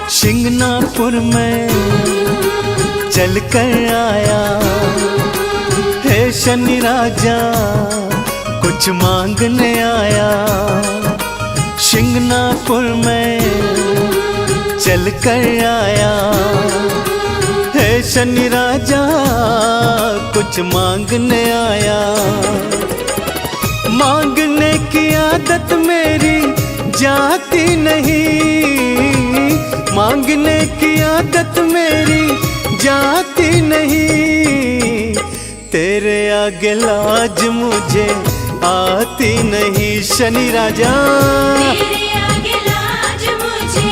शिंगनापुर में चल कर आया है शनि राजा, कुछ मांगने आया। शिंगनापुर में चल कर आया है शनि राजा, कुछ मांगने आया। मांगने की आदत मेरी जाती नहीं, मांगने की आदत मेरी जाती नहीं। तेरे आगे लाज मुझे आती नहीं शनि राजा, तेरे आगे लाज मुझे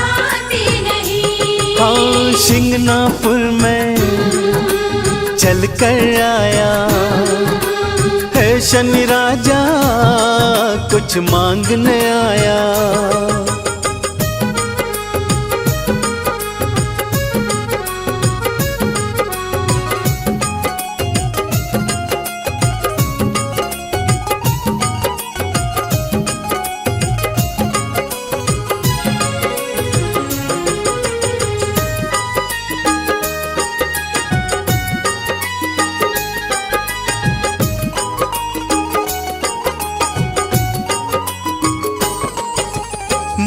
आती नहीं। हाँ शिंगनापुर में चल कर आया है शनि राजा, कुछ मांगने आया।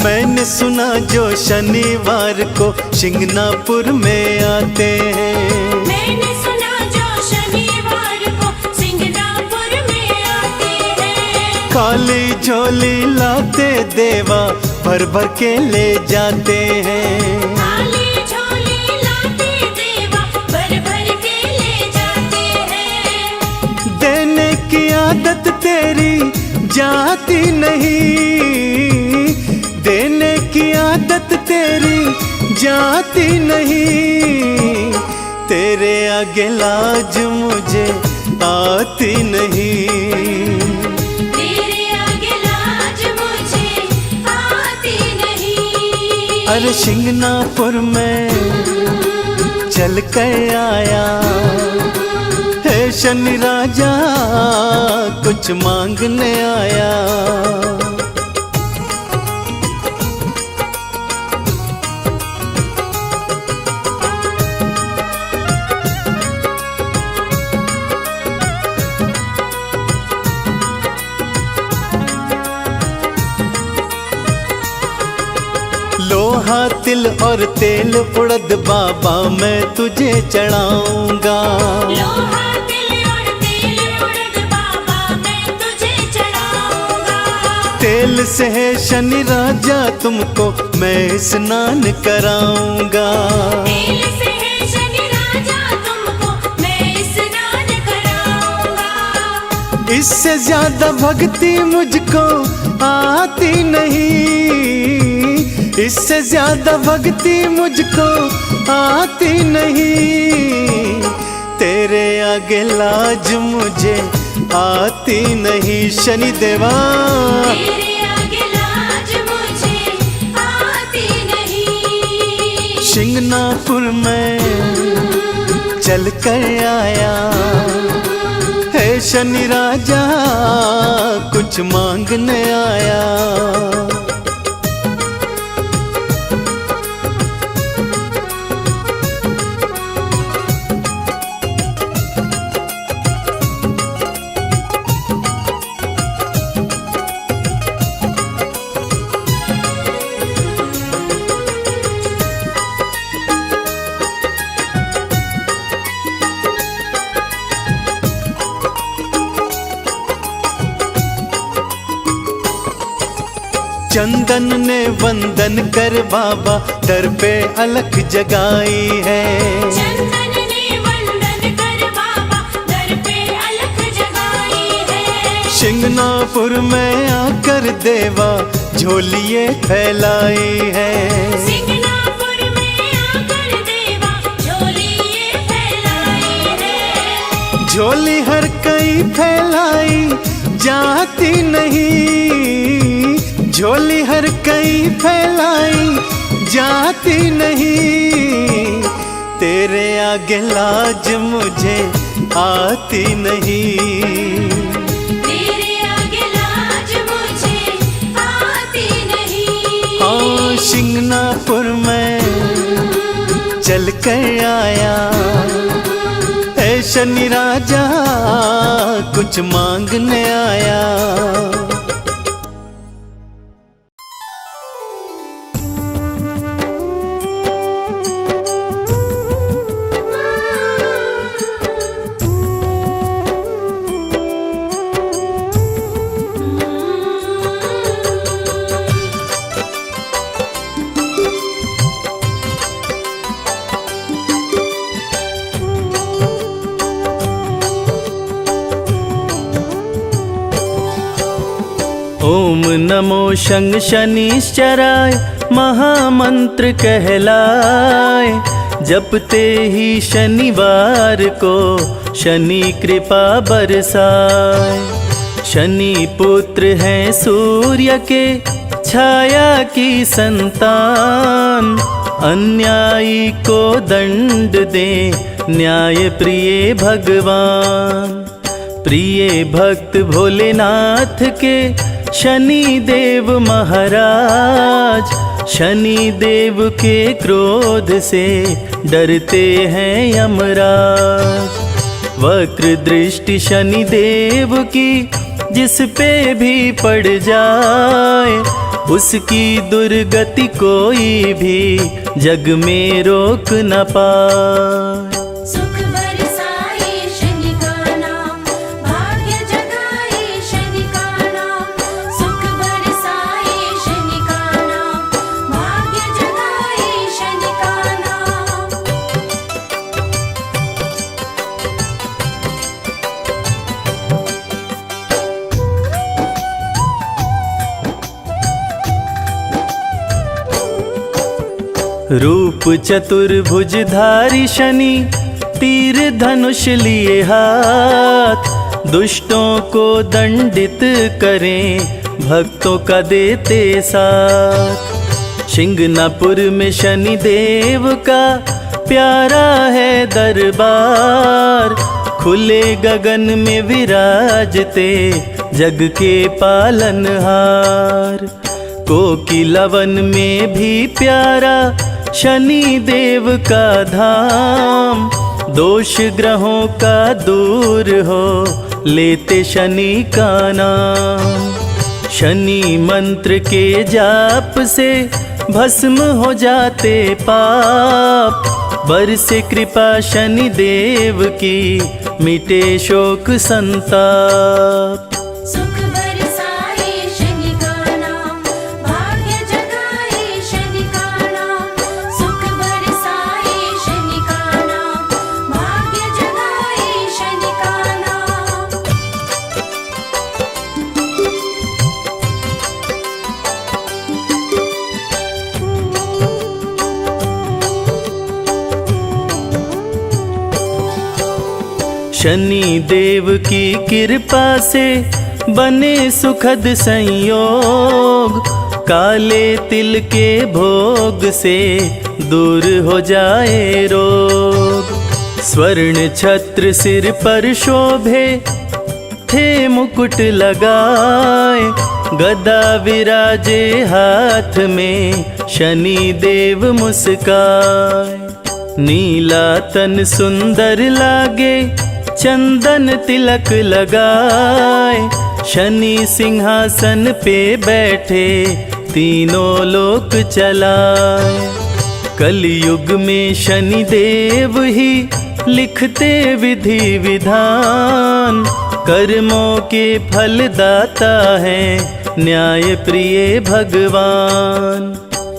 मैंने सुना जो शनिवार को शिंगनापुर में आते हैं, मैंने सुना जो शनिवार को शिंगनापुर में आते हैं। काली झोली लाते देवा भर भर के ले जाते हैं, काली झोली लाते देवा भर भर के ले जाते हैं। देने की आदत तेरी जाती नहीं, देने की आदत तेरी जाती नहीं। तेरे आगे लाज मुझे आती नहीं, तेरे आगे लाज मुझे आती नहीं। अरे शिंगनापुर में चल कर आया है शनि राजा, कुछ मांगने आया। लोहा तिल और तेल उड़द बाबा मैं तुझे चढ़ाऊंगा, लोहा तिल और तेल उड़द बाबा मैं तुझे चढ़ाऊंगा। तेल से है शनि राजा तुमको मैं स्नान कराऊंगा, तेल से है शनि राजा तुमको मैं स्नान कराऊंगा। इससे ज्यादा भक्ति मुझको आती नहीं, इससे ज्यादा भक्ति मुझको आती नहीं। तेरे आगे लाज मुझे आती नहीं शनि देवा, तेरे आगे लाज मुझे आती नहीं। शिंगनापुर में चल कर आया है शनि राजा, कुछ मांगने आया। चंदन ने वंदन कर बाबा दर पे अलख जगाई है, चंदन ने वंदन कर बाबा दर पे अलख जगाई है। शिंगनापुर में आकर देवा झोलिए फैलाई है, शिंगनापुर में आकर देवा झोलिए फैलाई है। झोली हर कई फैलाई जाती नहीं, झोली हर कई फैलाई जाती नहीं, तेरे आगे लाज मुझे आती नहीं, तेरे आगे लाज मुझे आती नहीं। हाँ शिंगनापुर में चल कर आया ऐ शनि राजा कुछ मांगने आया। ओम नमो शंग शनिश्चराय महामंत्र कहलाए, जपते ही शनिवार को शनि कृपा बरसाए। शनि पुत्र हैं सूर्य के छाया की संतान, अन्यायी को दंड दे न्याय प्रिय भगवान। प्रिय भक्त भोलेनाथ के शनि देव महाराज, शनि देव के क्रोध से डरते हैं यमराज। वक्र दृष्टि शनि देव की जिस पे भी पड़ जाए, उसकी दुर्गति कोई भी जग में रोक न पाए। सुख बरसाए शनि का नाम, भाग्य जगाए शनि का नाम। सुख बरसाए शनि का नाम, भाग्य जगाए शनि का नाम। रूप चतुर्भुजधारी शनि तीर धनुष लिए हाथ, दुष्टों को दंडित करें भक्तों का देते साथ। शिंगनापुर में शनि देव का प्यारा है दरबार, खुले गगन में विराजते जग के पालनहार। कोकिलावन में भी प्यारा शनि देव का धाम, दोष ग्रहों का दूर हो लेते शनि का नाम। शनि मंत्र के जाप से भस्म हो जाते पाप, बरसे कृपा शनि देव की मिटे शोक संताप। सुख बरसाए शनि का नाम, भाग्य जगाए शनि का नाम। सुख बरसाए शनि का नाम, भाग्य जगाए शनि का नाम। शनि देव की कृपा से बने सुखद संयोग, काले तिल के भोग से दूर हो जाए रोग। स्वर्ण छत्र सिर पर शोभे थे मुकुट लगाए, गदा विराजे हाथ में शनि देव मुस्काए। नीला तन सुंदर लागे चंदन तिलक लगाए, शनि सिंहासन पे बैठे तीनों लोक चलाए। कलयुग में शनि देव ही लिखते विधि विधान, कर्मों के फलदाता है न्याय प्रिय भगवान।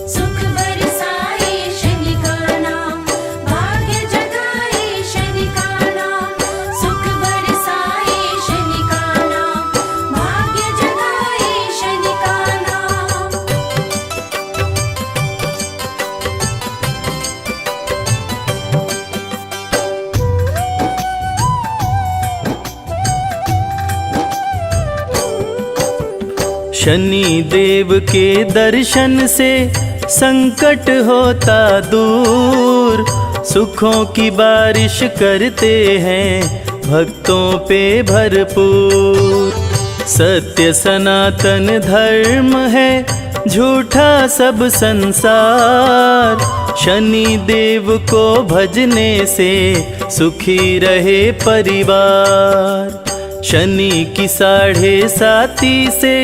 सुख बरसाए शनि का नाम, भाग्य जगाए शनि का नाम। सुख बरसाए शनि का नाम, भाग्य जगाए शनि का नाम। शनि देव के दर्शन से संकट होता दूर, सुखों की बारिश करते हैं भक्तों पे भरपूर। सत्य सनातन धर्म है, झूठा सब संसार, शनि देव को भजने से सुखी रहे परिवार। शनि की 7.5 से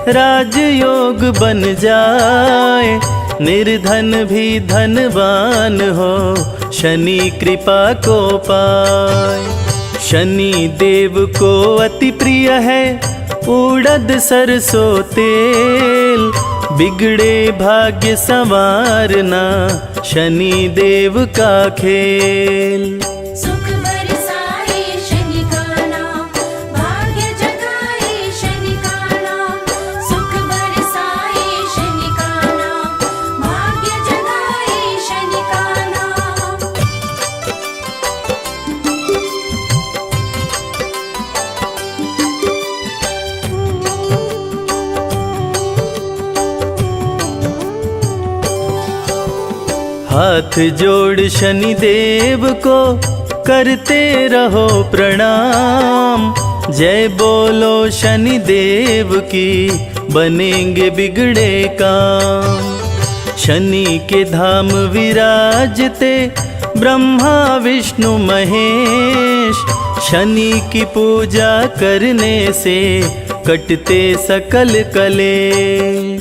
राजयोग बन जाए, निर्धन भी धनवान हो, शनि कृपा को पाए। शनि देव को अति प्रिय है उड़द सरसों तेल, बिगड़े भाग्य संवारना शनि देव का खेल। सुख बरसाए शनि का नाम, भाग्य जगाए शनि का नाम। सुख बरसाए शनि का नाम, भाग्य जगाए शनि का नाम। हाथ जोड़ शनि देव को करते रहो प्रणाम, जय बोलो शनि देव की, बनेंगे बिगड़े काम। शनि के धाम विराजते ब्रह्मा विष्णु महेश, शनि की पूजा करने से कटते सकल कलेश।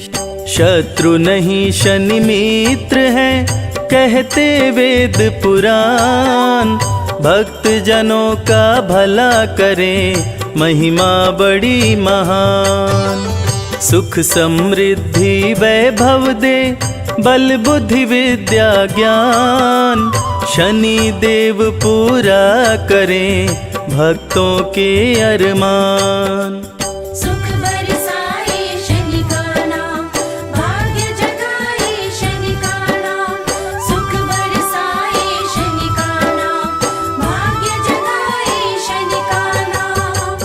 शत्रु नहीं शनि मित्र है, कहते वेद पुराण, भक्त जनों का भला करें महिमा बड़ी महान। सुख समृद्धि वैभव दे, बल बुद्धि विद्या ज्ञान, शनि देव पूरा करें भक्तों के अरमान। सुख बरसाए शनि का नाम, भाग्य जगाए शनि का नाम। सुख बरसाए शनि का नाम, भाग्य जगाए शनि का नाम।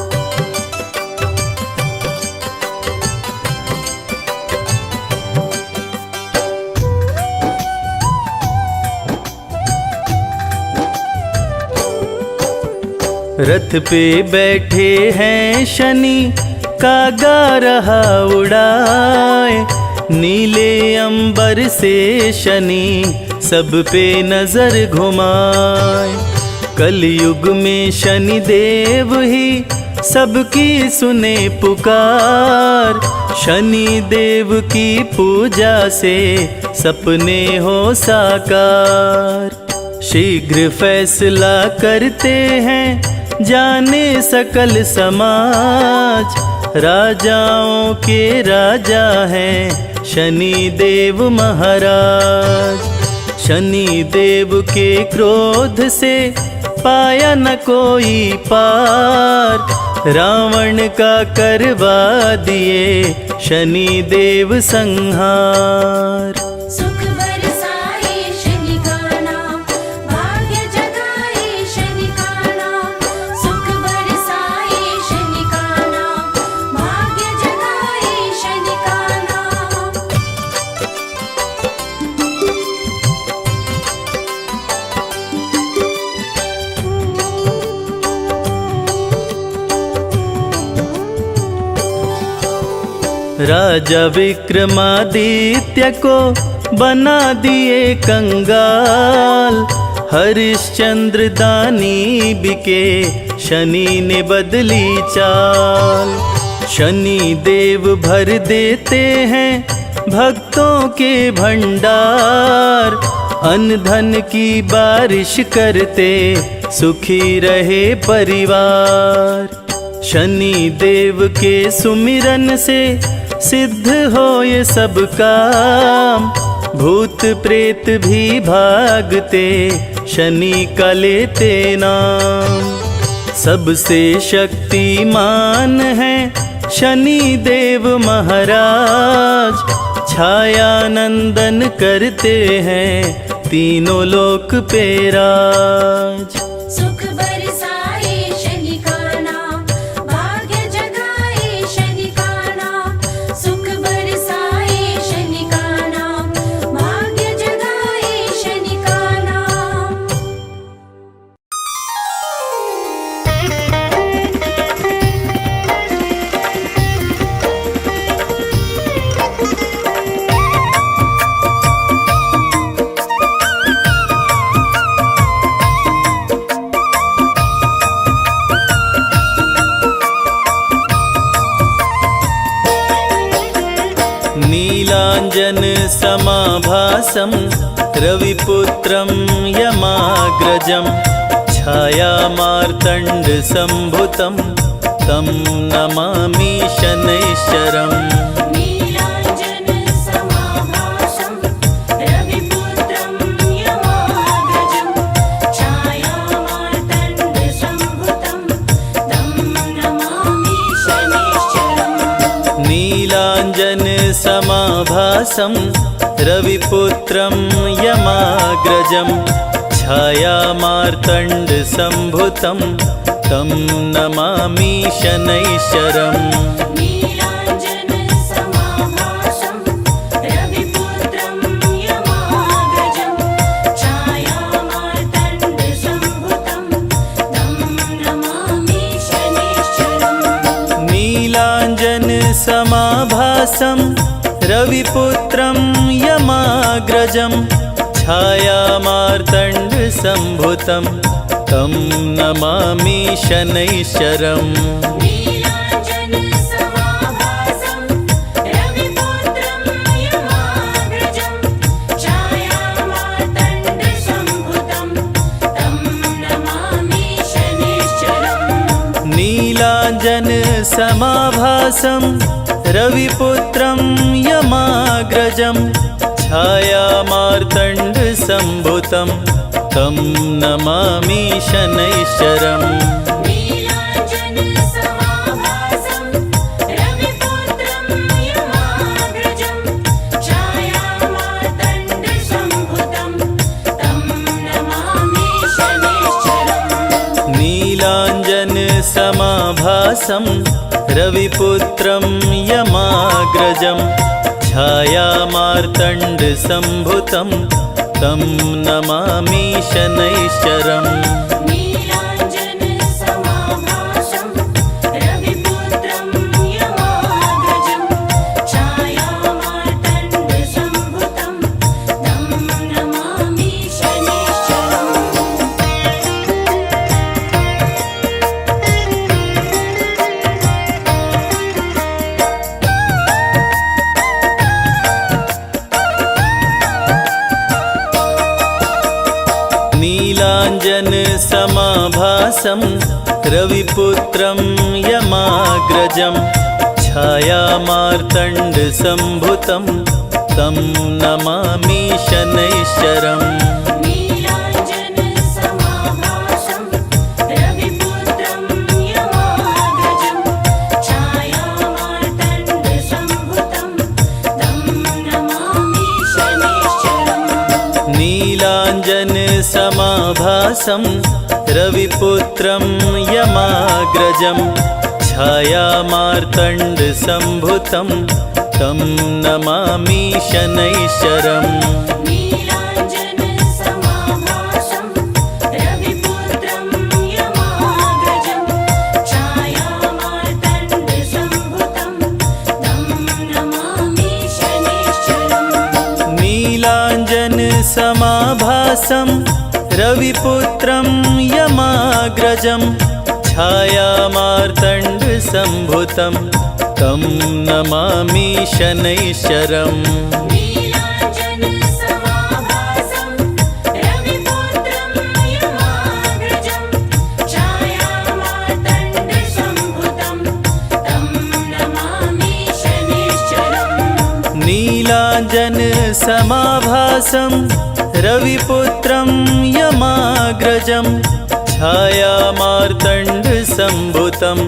रथ पे बैठे हैं शनि, कागा रहा उड़ाए, नीले अंबर से शनि सब पे नजर घुमाए। कलयुग में शनि देव ही सबकी सुने पुकार, शनि देव की पूजा से सपने हो साकार। शीघ्र फैसला करते हैं जाने सकल समाज, राजाओं के राजा हैं शनि देव महाराज। शनि देव के क्रोध से पाया न कोई पार, रावण का करवा दिए शनि देव संहार। सुख बरसाए शनि का नाम, भाग्य जगाए शनि का नाम। सुख बरसाए शनि का नाम, भाग्य जगाए शनि का नाम। राजा विक्रमादित्य को बना दिए कंगाल, हरिश्चंद्र दानी बिके शनि ने बदली चाल। शनि देव भर देते हैं भक्तों के भंडार, अन्न धन की बारिश करते सुखी रहे परिवार। शनि देव के सुमिरन से सिद्ध हो ये सब काम, भूत प्रेत भी भागते शनि का लेते नाम। सबसे शक्तिमान है शनि देव महाराज, छाया नंदन करते हैं तीनों लोक पे राज। सुख बरसाए शनि का नाम, भाग्य जगाए शनि का नाम। नीलाञ्जनसमाभासं रविपुत्रं यमाग्रजं छायामार्तण्डसम्भुतं तं नमामि शनैश्चरम्। नीलाञ्जनसमाभासं रविपुत्रं यमाग्रजं छायामार्तण्डसम्भुतं तं नमामि शनैश्चरम्। नीलाञ्जनसमाभासं रविपुत्रं यमाग्रजं छायामार्तण्डसम्भुतं तं नमामि शनैश्चरम्। नीलाञ्जनसमाभासं रविपुत्रं यमाग्रजं छायामार्तण्डसम्भुतं तं नमामि शनैश्चरम्। नीलाञ्जनसमाभासं रविपुत्रं यमाग्रजं छायामार्तण्डसम्भुतं तं नमामि शनैश्चरम्। नीलाञ्जनसमाभासं रविपुत्रं यमाग्रजं छायामार्तण्डसम्भुतं तं नमामि शनैश्चरम्। नीलाञ्जनसमाभासं रविपुत्रं यमाग्रजं छायामार्तण्डसम्भुतं तं नमामि शनैश्चरम्। नीलाञ्जनसमाभासं रविपुत्रं यमाग्रजं छायामार्तण्डसम्भुतं तं नमामि शनैश्चरम्। नीलाञ्जनसमाभासं रविपुत्रं यमाग्रजं छायामार्तण्डसम्भुतं तं नमामि शनैश्चरम्। नीलाञ्जनसमाभासं रविपुत्रं यमाग्रजं छायामार्तण्डसम्भुतं तं नमामि शनैश्चरम्। नीलाञ्जनसमाभासं रविपुत्रं यमाग्रजं छायामार्तण्डसम्भुतं तं नमामि शनैश्चरम्। नीलाञ्जनसमाभासं रविपुत्रं यमाग्रजं छायामार्तण्डसम्भुतं तं नमामि शनैश्चरम्। नीलाञ्जनसमाभासं रविपुत्रं यमाग्रजं छायामार्तण्डसम्भुतं तं नमामि शनैश्चरम्। नीलाञ्जनसमाभासं रविपुत्रं यमाग्रजं छायामार्तण्डसम्भुतं तं नमामि शनैश्चरम्। नीलाञ्जनसमाभासं रविपुत्रं यमाग्रजं छायामार्तण्डसम्भुतं तं नमामि शनैश्चरम्। नीलाञ्जनसमाभासं रविपुत्रं यमाग्रजं छायामार्तण्डसम्भुतं तं नमामि शनैश्चरम्। नीलाञ्जनसमाभासं रविपुत्रं यमाग्रजं छायामार्तण्डसम्भुतं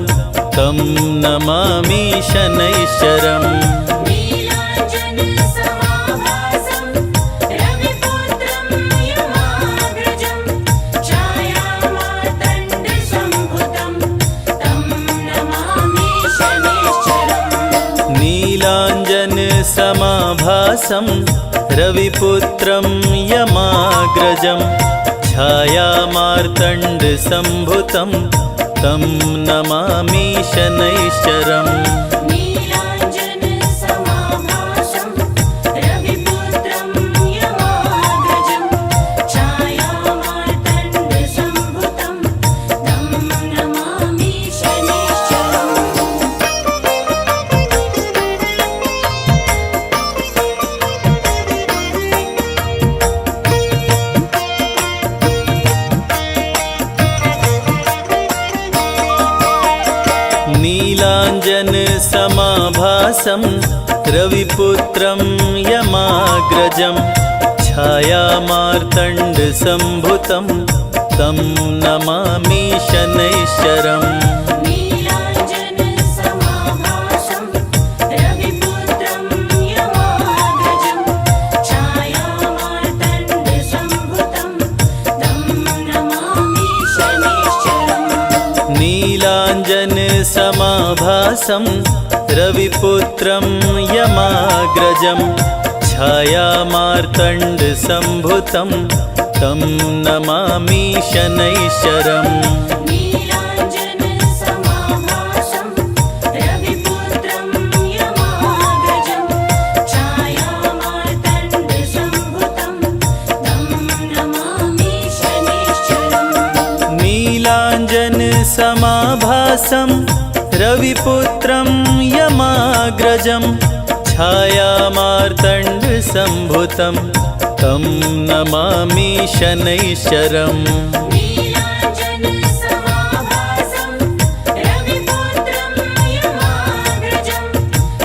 तं नमामि शनैश्चरम्। नीलाञ्जनसमाभासं रविपुत्रं यमाग्रजं छायामार्तण्डसम्भुतं तं नमामि शनैश्चरम्। नीलाञ्जनसमाभासं रविपुत्रं यमाग्रजं छायामार्तण्डसम्भुतं तं नमामि शनैश्चरम्। नीलाञ्जनसमाभासं रविपुत्रं यमाग्रजं छायामार्तण्डसम्भुतं तं नमामि शनैश्चरम्। नीलाञ्जन समाभासं रविपुत्रं यमाग्रजं छायामार्तण्डसम्भुतं तं नमामि शनैश्चरम्। नीलाञ्जन समाभासं रविपुत्रं यमाग्रजं छायामार्तण्डसम्भुतं तं नमामि शनैश्चरम्। नीलाञ्जन समाभासं रविपुत्रं यमाग्रजं छायामार्तण्डसम्भुतं तं नमामि शनैश्चरम्। नीलाञ्जन समाभासं रविपुत्रं यमाग्रजं छायामार्तण्डसम्भुतं तं नमामि शनैश्चरम्। नीलाञ्जन समाभासं रविपुत्रं यमाग्रजं छायामार्तण्डसम्भुतं तं नमामि शनैश्चरम्। नीलाञ्जन समाभासं रविपुत्रं यमाग्रजं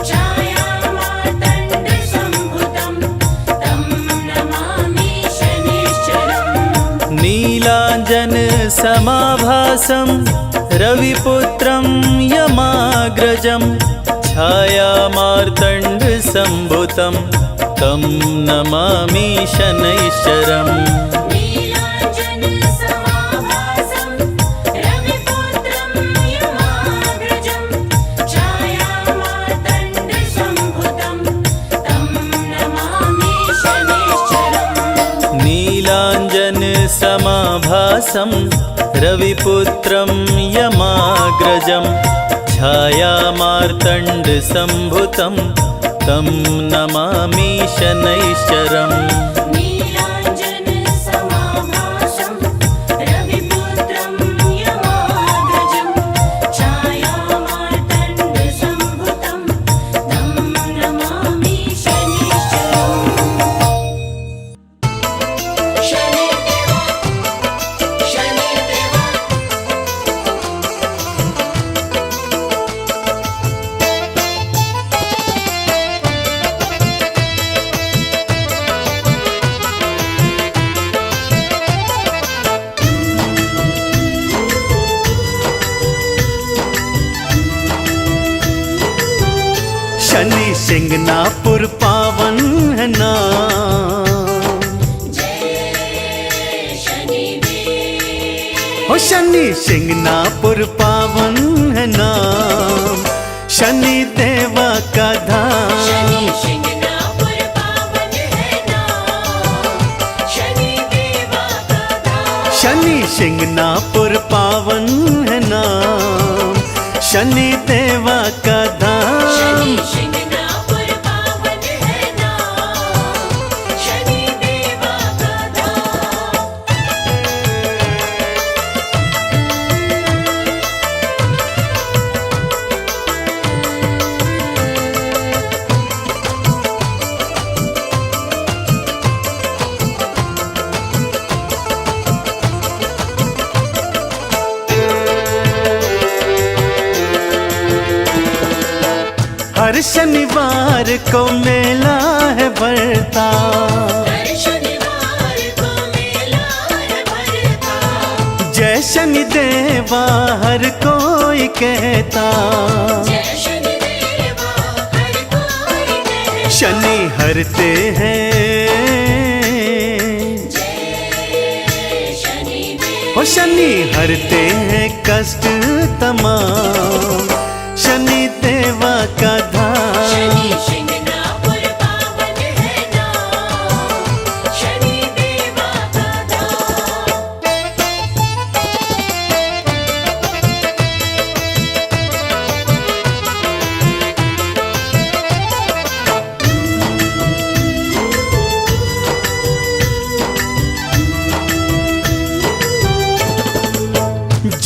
छायामार्तण्डसम्भुतं तं नमामि शनैश्चरम्। नीलाञ्जन समाभासं रविपुत्रं यमाग्रजं छायामार्तण्डसम्भुतं तं नमामि शनैश्चरम्। नीलाञ्जन समाभासं रविपुत्रं यमाग्रजं छायामार्तण्डसम्भुतं तं नमामि शनैश्चरम्। नीलाञ्जन समाभासं रविपुत्रं यमाग्रजं छायामार्तण्डसम्भुतं तं नमामि शनैश्चरम्। नीलाञ्जन समाभासं रविपुत्रं यमाग्रजं छायामार्तण्डसम्भुतं तं नमामि शनैश्चरम्। शनिदेवा शनिदेवा शनि सिंगनापुर पावन है नाम, जय शनिदेव। हो शनि सिंगनापुर पावन है नाम, शनि देवा का धाम। शनि सिंगनापुर पावन है नाम, शनि देवा का धाम। शनि सिंगनापुर पावन है नाम, शनि देवा का धाम। शनि सिंगनापुर पावन है नाम, शनि देवा का धाम। हर शनिवार को मेला है भरता, हर शनिवार को मेला है भरता। जय शनि देवा हर कोई कहता। जय शनिदेवा हर कोई कहता। शनि हरते हैं, जय शनिदेव। ओ शनि हरते हैं कष्ट तमाम, शनि देवा का धाम। शनि सिंगनापुर पावन है नाम, शनि देवा का धाम।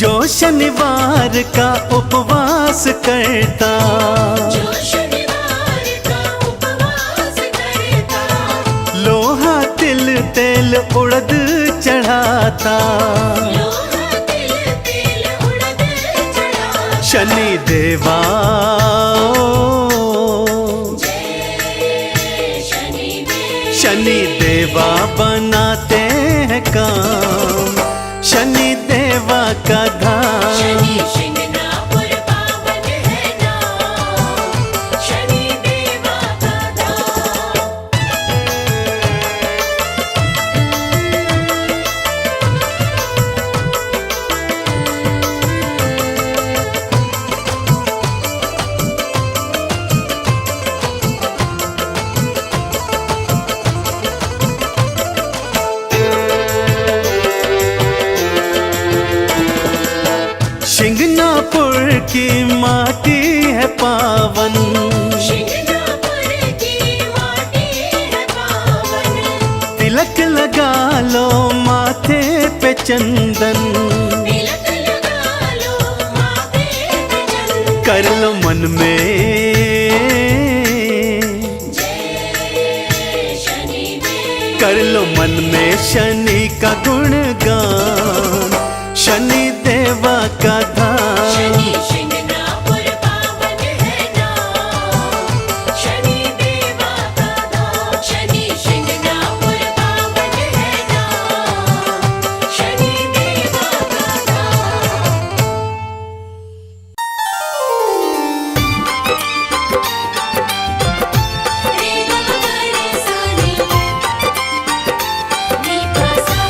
जो शनिवार का उपवास करता, जो शनिवार का उपवास करता। लोहा तिल तेल उड़द चढ़ाता। लोहा तिल तेल उड़द चढ़ाता। शनि देवा शनि देवा बनाते हैं काम, शनि देवा का धाम। शनि शिंगणापुर पावन है नाम, शनि देवा का धाम। शिंगणापुर की माटी है पावन, शिंगणापुर की माटी है पावन। तिलक लगा लो माथे पे चंदन, तिलक लगा लो माथे पे चंदन। कर लो मन में जय शनि देव। कर लो मन में शनि का गुणगान, शनि देवा का धाम। शनि शिंगणापुर पावन है नाम, शनि देवा का धाम। शनि शिंगणापुर पावन है नाम, शनि देवा का धाम। रे ग ग रे सा रे, नी प सा।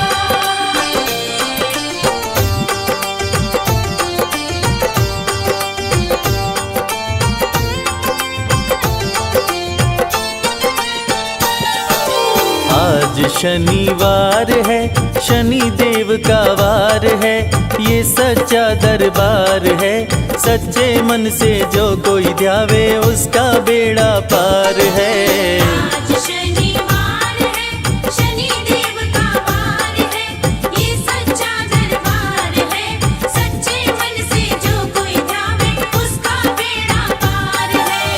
आज शनिवार है, शनि देव का वार है, ये सच्चा दरबार है। सच्चे मन से जो कोई ध्यावे उसका बेड़ा पार है। आज शनिवार है, शनि देव का वार है, ये सच्चा दरबार है। सच्चे मन से जो कोई ध्यावे उसका बेड़ा पार है।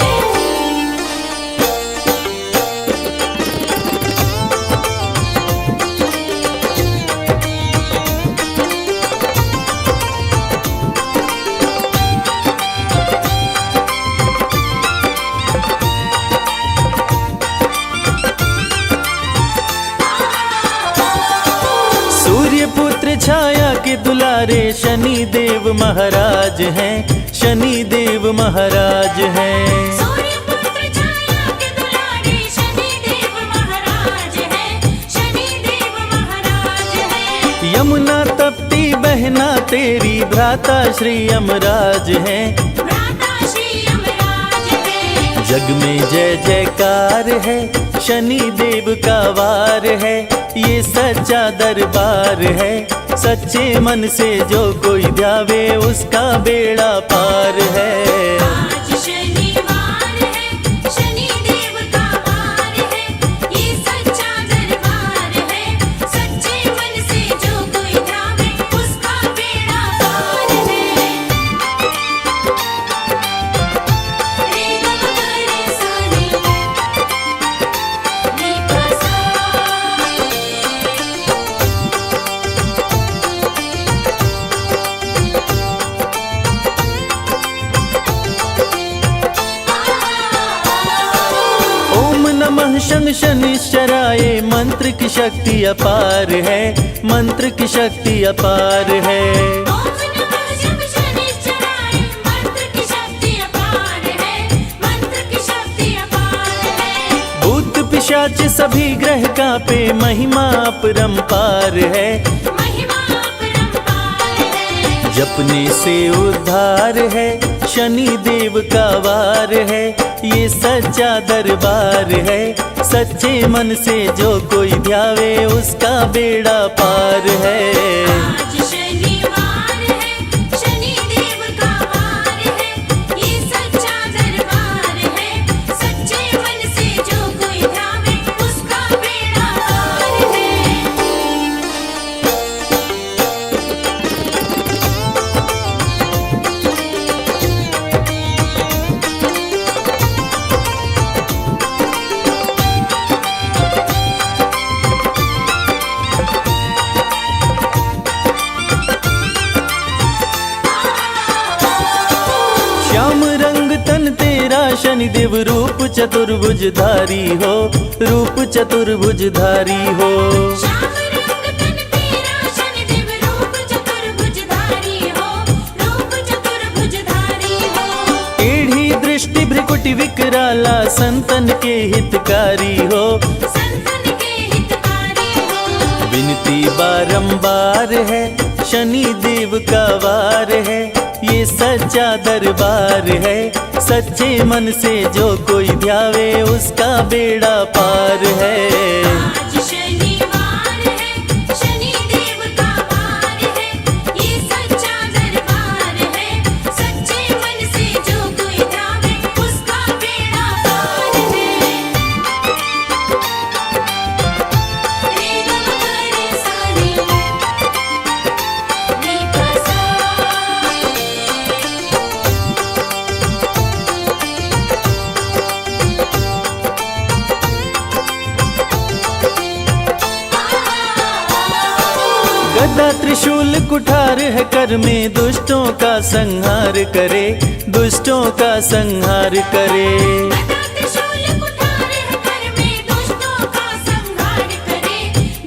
सूर्य पुत्र छाया के दुलारे शनि देव महाराज हैं, शनि देव महाराज हैं। सूर्य पुत्र छाया के दुलारे शनि देव महाराज है, शनि देव महाराज है। यमुना तप्ती बहना तेरी भ्राता श्री यमराज हैं। भ्राता श्री यमराज है। जग में जय जयकार है, शनि देव का वार है, ये सच्चा दरबार है। सच्चे मन से जो कोई ध्यावे उसका बेड़ा पार है। आज शनिवार है, शनि देव का वार है, ये सच्चा दरबार है। सच्चे मन से जो कोई ध्यावे उसका बेड़ा पार है। रे ग ग रे सा रे, नी प सा। ओम नमः शं शनिश्चराय, मंत्र की शक्ति अपार है, मंत्र की शक्ति अपार है। ओम नमः शिव शनिश्चराय, मंत्र की शक्ति अपार है, मंत्र की शक्ति अपार है। भूत पिशाच सभी ग्रह कांपे, महिमा अपरंपार है। महिमा अपरंपार है। जपने से उद्धार है, शनि देव का वार है, ये सच्चा दरबार है। सच्चे मन से जो कोई ध्यावे उसका बेड़ा पार है। आज शनिवार है, शनि देव का वार है, ये सच्चा दरबार है। सच्चे मन से जो कोई ध्यावे उसका बेड़ा पार है। श्याम रंग तन तेरा शनिदेव रूप चतुर्भुजधारी हो, रूप चतुर्भुजधारी हो। श्याम रंग तन तेरा शनिदेव रूप चतुर्भुजधारी हो, रूप चतुर्भुजधारी हो। टेढ़ी दृष्टि भ्रिकुटि विकराला संतन के हितकारी हो, संतन के हितकारी हो। विनती बारंबार है शनि देव का वार है, ये सच्चा दरबार है। सच्चे मन से जो कोई ध्यावे उसका बेड़ा पार है। आज शनिवार है, शनि देव का वार है, ये सच्चा दरबार है। सच्चे मन से जो कोई ध्यावे उसका बेड़ा पार है। रे ग म ग रे सा रे, रे प सा। गदा त्रिशूल कुठार है कर में, दुष्टों का संहार करे, दुष्टों का संहार करे। गदा त्रिशूल कुठार है कर में, दुष्टों का संहार करे,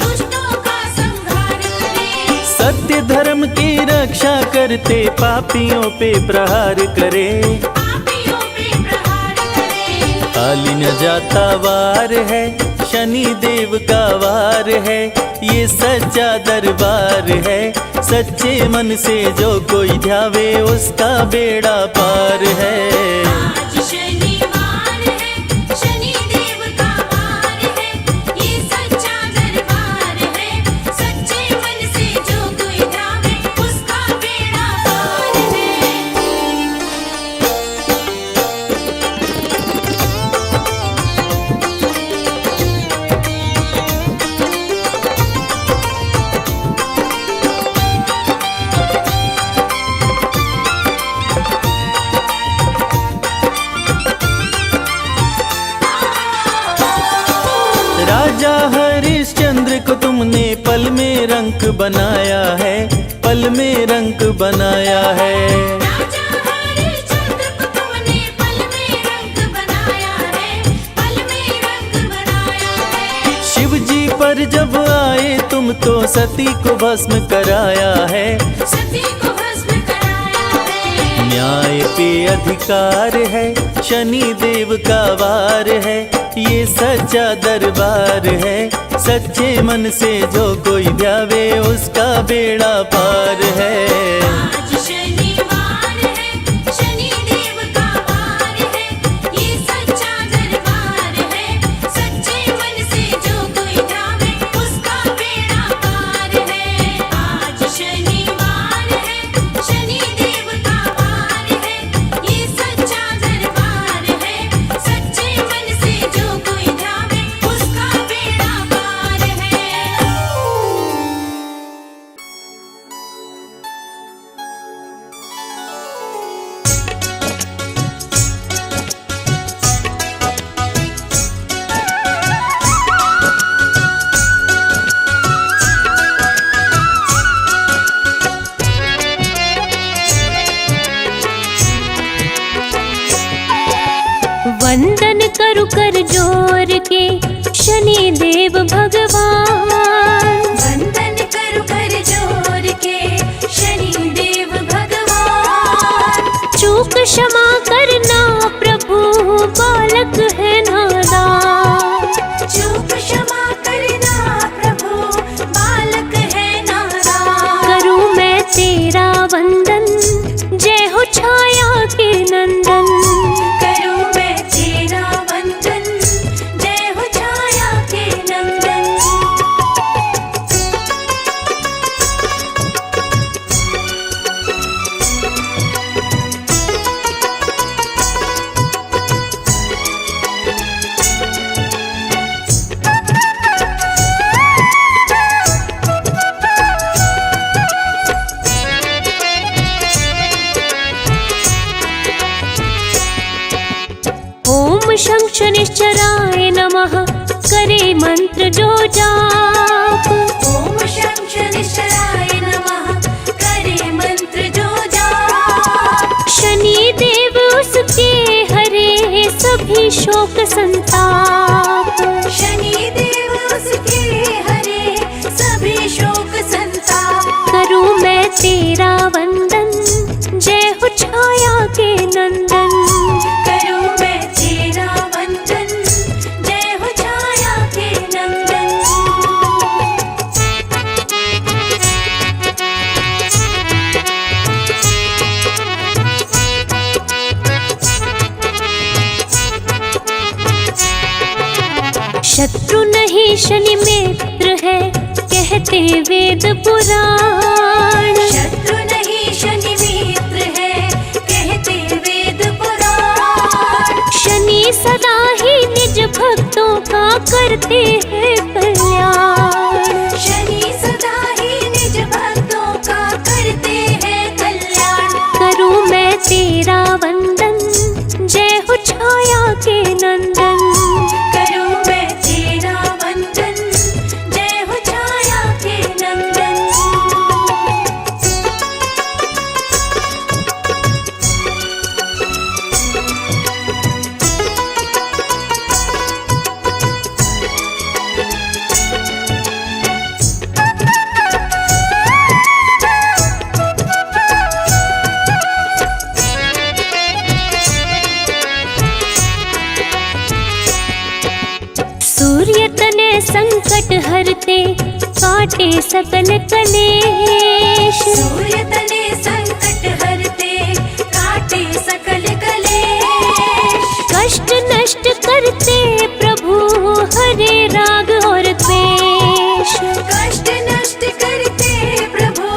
दुष्टों का संहार करे। सत्य धर्म की रक्षा करते पापियों पे प्रहार करे, पापियों पे प्रहार करे। खाली न जाता वार है शनि देव का वार है, ये सच्चा दरबार है। सच्चे मन से जो कोई ध्यावे उसका बेड़ा पार है। आज शनिवार है, शनि देव का वार है, ये सच्चा दरबार है। सच्चे मन से जो कोई ध्यावे उसका बेड़ा पार है। राजा हरिश्चंद्र को तुमने पल में रंक बनाया है, पल में रंक बनाया है। राजा हरिश्चंद्र को तुमने पल में रंग बनाया है, पल में रंग बनाया है। शिव जी पर जब आए तुम तो सती को भस्म कराया है, सती को भस्म कराया है। न्याय पे अधिकार है शनि देव का वार है, ये सच्चा दरबार है। सच्चे मन से जो कोई ध्यावे उसका बेड़ा पार है। आज शनिवार है, शनि देव का वार है, ये सच्चा दरबार है। सच्चे मन से जो कोई ध्यावे उसका बेड़ा पार है। आज शनिवार है, शनि देव का वार है, ये सच्चा दरबार है। सच्चे मन से जो कोई ध्यावे उसका बेड़ा पार है। वंदन करु कर जोर के शनि देव भगवान। वंदन करु कर जोर के शनि देव भगवान। चूक क्षमा करना प्रभु बालक है नादान। चूक क्षमा करना प्रभु बालक है नादान। करूं मैं तेरा वंदन, जय हो छाया के नंदन। करूं मैं तेरा वंदन, जय हो छाया के नंदन। ओम शं शनिश्चराय नमः, करे मंत्र जो जाप। ओम शं शनिश्चराय नमः, करे मंत्र जो जाप। शनि देव शोक संताप। शनि देव उसके हरे सभी शोक संताप। करूं मैं तेरा वंदन, जय हो छाया के नंदन। करूं मैं तेरा वंदन, जय हो छाया के नंदन। शत्रु नहीं शनि मित्र है, कहते वेद पुराण। शत्रु नहीं शनि मित्र है, कहते वेद पुराण। शनि सदा ही निज भक्तों का करते हैं कल्याण। शनि सदा ही निज भक्तों का करते हैं कल्याण। करूं मैं तेरा वंदन, जय हो छाया के नंदन। करूं मैं तेरा वंदन, जय हो छाया के नंदन। सूर्य तने संकट हरते, काटे सकल कलेश। सूर्य तने संकट हरते, काटे सकल कलेश। कष्ट नष्ट करते प्रभु, हरे राग और द्वेष। कष्ट नष्ट करते प्रभु,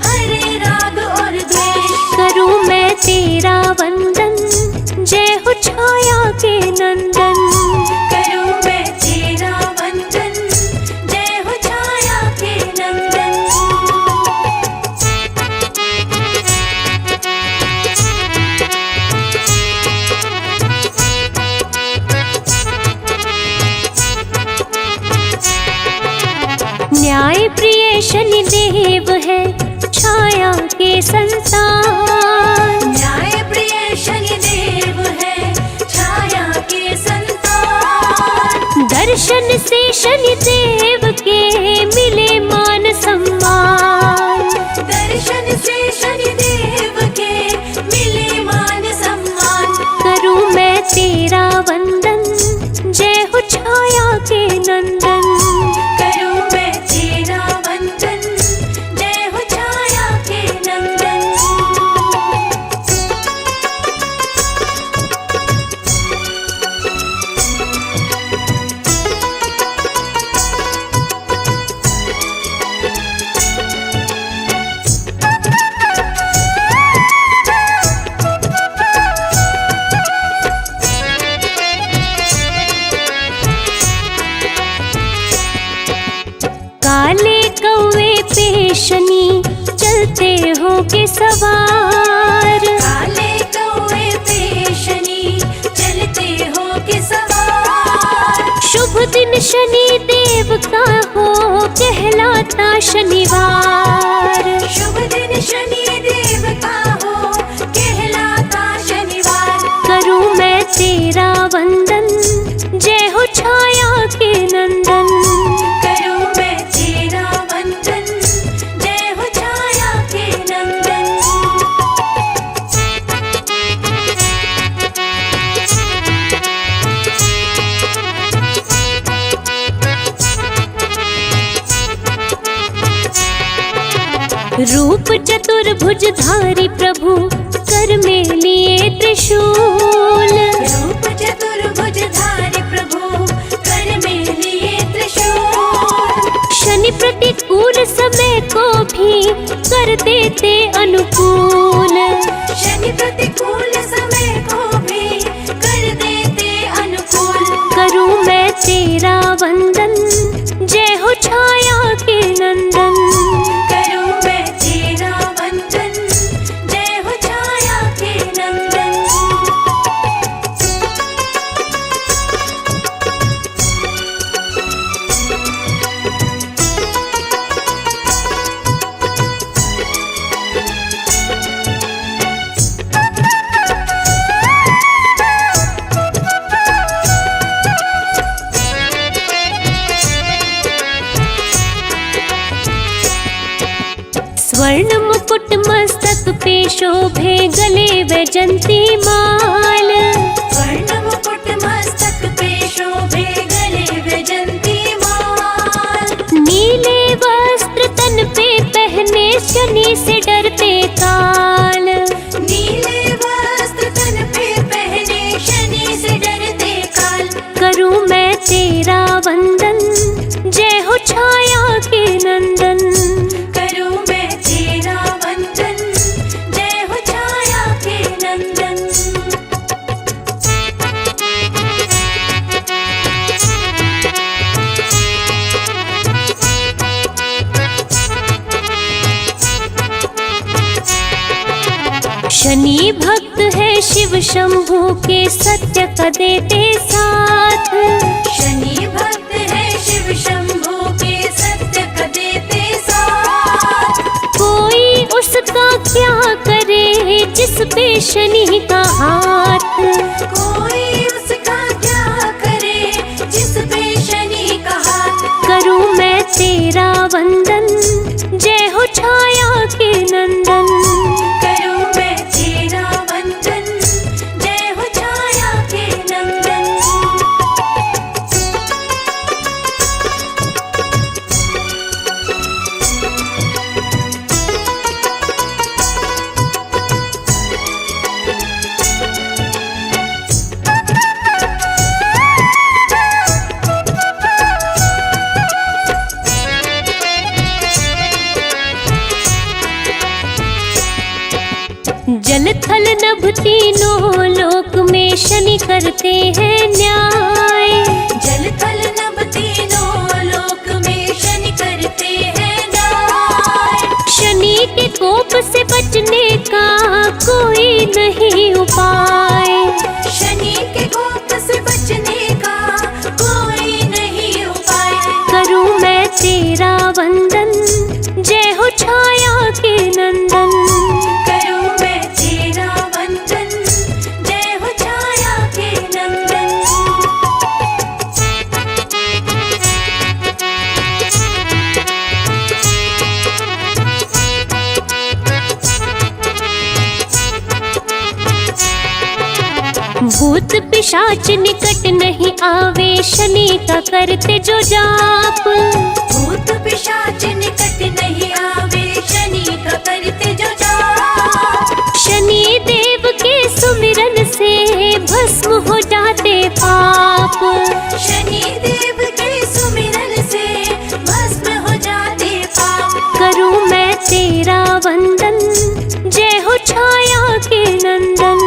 हरे राग और द्वेष। करूं मैं तेरा वंदन, जय हो छाया के नंदन। करूं मैं तेरा वंदन, जय हो छाया के नंदन। न्याय प्रिय शनि देव है, छाया के संतान। न्याय प्रिय शनि देव है, छाया के संतान। दर्शन से शनि देव के मिले मान सम्मान। दर्शन से शनि देव के मिले मान सम्मान। करूं मैं तेरा वंदन, जय हो छाया के नंदन। करूं मैं तेरा वंदन, जय हो छाया के नंदन। काले कौवे पे शनि, चलते हो के सवार। काले कौवे पे शनि, चलते हो के सवार। शुभ दिन शनि देव का हो, कहलाता शनिवार। शुभ दिन शनि देव का हो, कहलाता शनिवार। करूं मैं तेरा वंदन, जय हो छाया के नंदन। करूं मैं तेरा वंदन, जय हो छाया के नंदन। रूप चतुर्भुजधारी प्रभु, कर में लिए त्रिशूल। रूप चतुर्भुजधारी प्रभु, कर में लिए त्रिशूल। शनि प्रतिकूल समय को भी कर देते अनुकूल। शनि प्रतिकूल समय को भी कर देते अनुकूल। करूं मैं तेरा वंदन, जय हो छाया के नंदन। करूं मैं तेरा वंदन, जय हो छाया के नंदन। शोभे गले वैजंती माल। स्वर्ण मुकुट मस्तक पे शोभे गले वैजंती माल। नीले वस्त्र तन पे पहने शनि से डरते काल। नीले वस्त्र तन पे पहने शनि से डरते काल। करूं मैं तेरा वंदन, जय हो छाया के नंदन। करूं मैं तेरा वंदन, जय हो छाया के नंदन। शनि भक्त है शिव शंभू के, सत्य का देते साथ। शनि भक्त है शिव शंभू के, सत्य का देते साथ। कोई उसका क्या करे जिस पे शनि का हाथ। कोई उसका क्या करे जिस पे शनि का हाथ। करूं मैं तेरा वंदन, जय हो छाया के नंदन। करूं मैं तेरा वंदन, जय हो छाया के नंदन। जल थल नभ तीनों लोक में शनि करते हैं न्याय। जल थल नभ तीनों लोक में शनि करते हैं न्याय। शनि के कोप से बचने का कोई नहीं उपाय। शनि के कोप से बचने का कोई नहीं उपाय। करूं मैं तेरा वंदन, जय हो छाया के नंदन। करूं मैं तेरा वंदन, जय हो छाया के नंदन। भूत पिशाच निकट नहीं आवे, शनि का करते जो जाप। भूत पिशाच निकट नहीं आवे, शनि का करते जो जाप। शनि देव के सुमिरन से भस्म हो जाते पाप। शनि देव के सुमिरन से भस्म हो जाते पाप। करूं मैं तेरा वंदन, जय हो छाया के नंदन।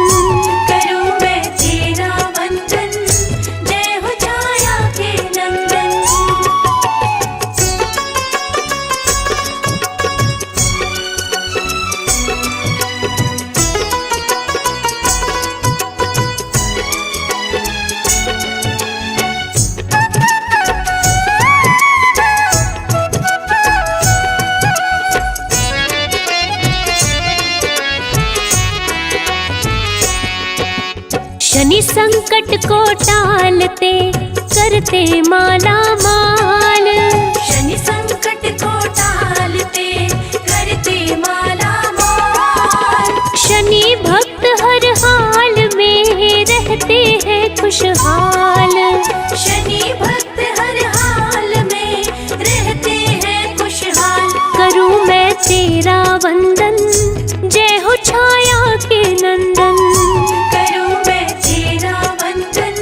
करूं मैं तेरा वंदन, जय हो छाया के नंदन। शनि संकट को टालते करते माला माल। शनि संकट को टालते करते माला माल। शनि भक्त हर हाल में रहते हैं खुशहाल। शनि भक्त हर हाल में रहते हैं खुशहाल। करूं मैं तेरा वंदन, जय हो छाया के नंदन। करूं मैं तेरा वंदन,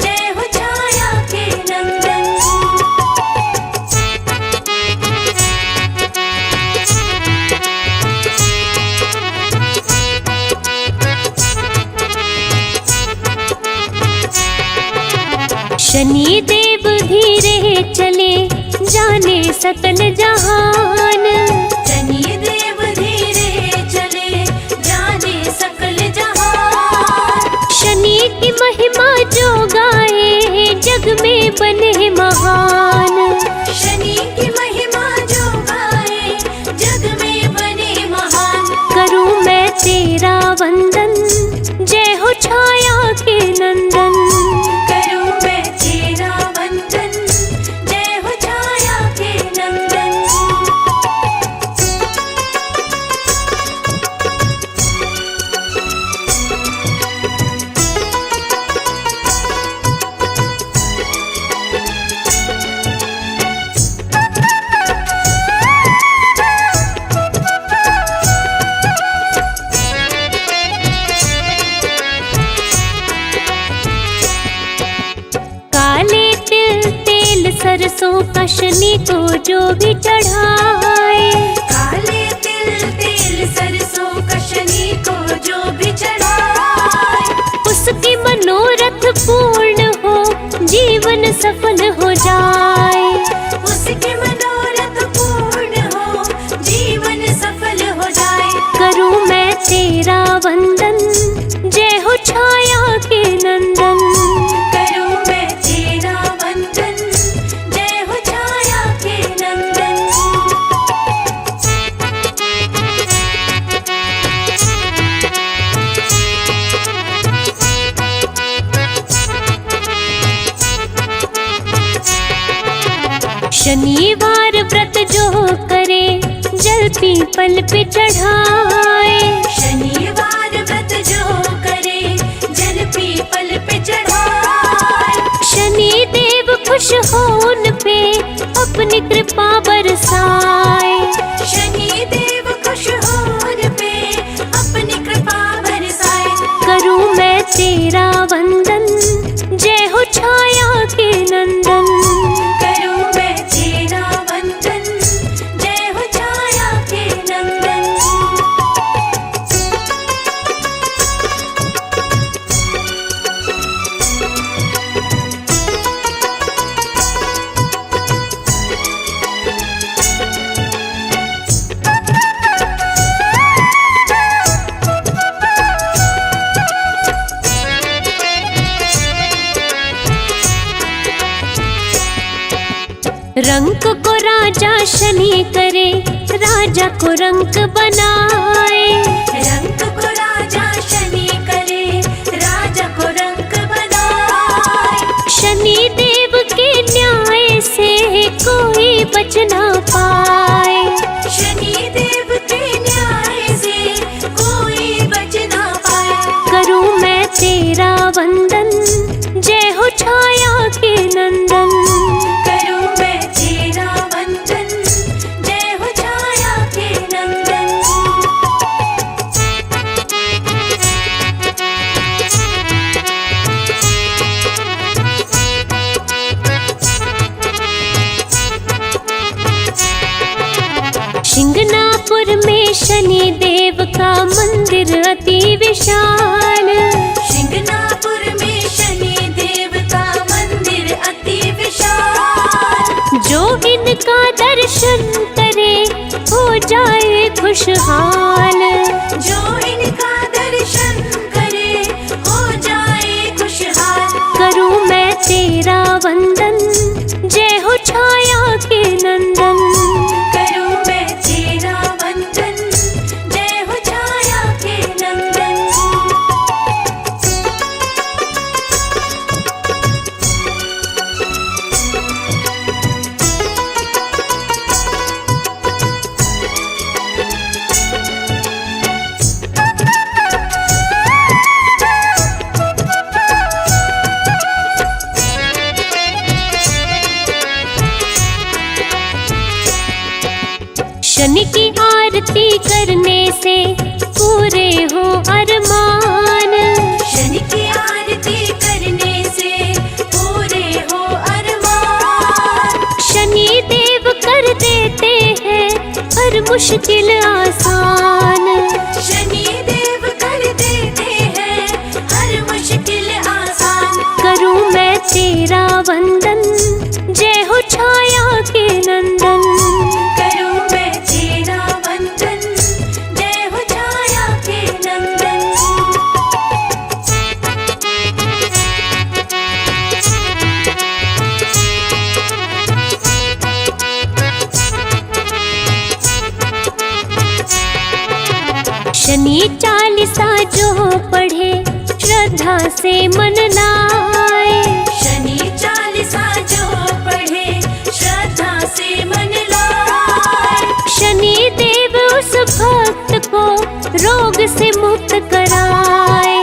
जय हो छाया के नंदन। शनि देव धीरे चले जाने सकल जहान। शनि देव धीरे चले जाने सकल जहान। शनि की महिमा जो गाए जग में बने महान। शनि की महिमा जो गाए जग में बने महान। करूं मैं तेरा वंदन, जय हो छाया के नंदन। करूं मैं तेरा वंदन, जय हो छाया के नंदन। सरसों का शनि को जो भी चढ़ाए, काले तिल तेल सरसों का शनि को जो भी चढ़ाए, उसकी मनोरथ पूर्ण हो, जीवन सफल हो जाए। उसके मनोरथ पूर्ण हो, जीवन सफल हो जाए। करूं मैं तेरा वंदन, जय हो छाया के नंदन। करूं मैं तेरा वंदन, जय हो छाया के नंदन। शनिवार व्रत जो करे, जल पीपल पे चढ़ाए, शनिवार व्रत जो करे, जल पीपल पे चढ़ाए। शनि देव खुश हो उन पे, अपनी कृपा बरसाए। शनि देव खुश हो उन पे, अपनी कृपा बरसाए। करूं मैं तेरा वंदन, जय हो छाया के नंदन। करूं मैं तेरा वंदन, जय हो छाया के नंदन। रंक को राजा शनि करे, राजा को रंक बनाए। रंक को राजा शनि करे, राजा को रंक बनाए। शनि देव के न्याय से कोई बच ना पाए। शनि देव के न्याय से कोई बच ना पाए। करूं मैं तेरा वंदन, जय हो छाया के नंदन। करूं मैं तेरा वंदन, जय हो छाया के नंदन। शिंगनापुर में शनि देव का मंदिर अति विशाल। शिंगनापुर में शनि देव का मंदिर अति विशाल। जो इनका दर्शन करे, हो जाए खुशहाल। जो इनका दर्शन करे, हो जाए खुशहाल। करूं मैं तेरा वंदन, जय हो छाया के नंदन। करूं मैं तेरा वंदन, जय हो छाया के नंदन। शनि की आरती करने से पूरे हो अरमान। शनि की आरती करने से पूरे हो अरमान। शनि देव कर देते हैं हर मुश्किल आसान। शनि देव कर देते हैं हर मुश्किल आसान। करूं मैं तेरा वंदन, जय हो छाया के नंदन। करूं मैं तेरा वंदन, जय हो छाया के नंदन। शनि चालीसा जो पढ़े, श्रद्धा से मन लाए। शनि चालीसा जो पढ़े, श्रद्धा से मन लाए। शनि देव उस भक्त को रोग से मुक्त कराए।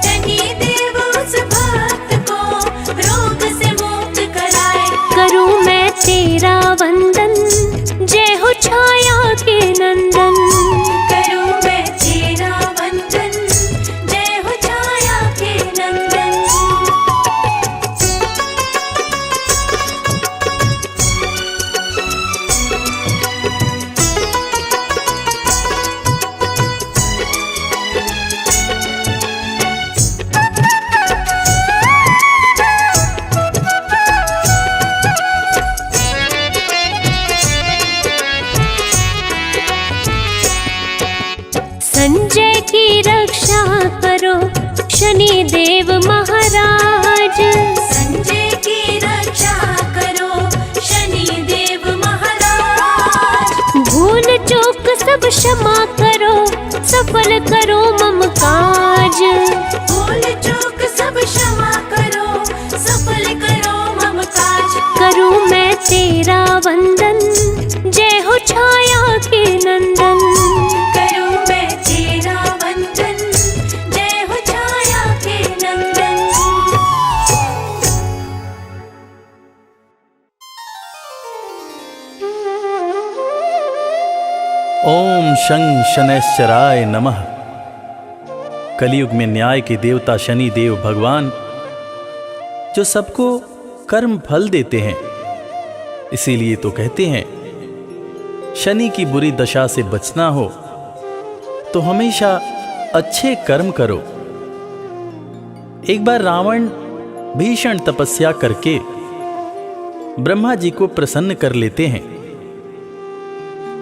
शनि देव उस भक्त को रोग से मुक्त कराए। करूं मैं तेरा वंदन, जय हो छाया के नंदन। करूं मैं तेरा वंदन, जय हो छाया के नंदन। देव महाराज। संजय की रक्षा करो शनि देव महाराज। भूल चूक सब क्षमा करो, सफल करो मम काज। भूल चूक सब क्षमा करो, सफल करो मम काज। करूं मैं तेरा वंदन, जय हो छाया के नंदन। करूं मैं तेरा वंदन, जय हो छाया के नंदन। ओम शं शनैश्चराय नमः। कलयुग में न्याय के देवता शनि देव भगवान जो सबको कर्म फल देते हैं, इसीलिए तो कहते हैं शनि की बुरी दशा से बचना हो तो हमेशा अच्छे कर्म करो। एक बार रावण भीषण तपस्या करके ब्रह्मा जी को प्रसन्न कर लेते हैं।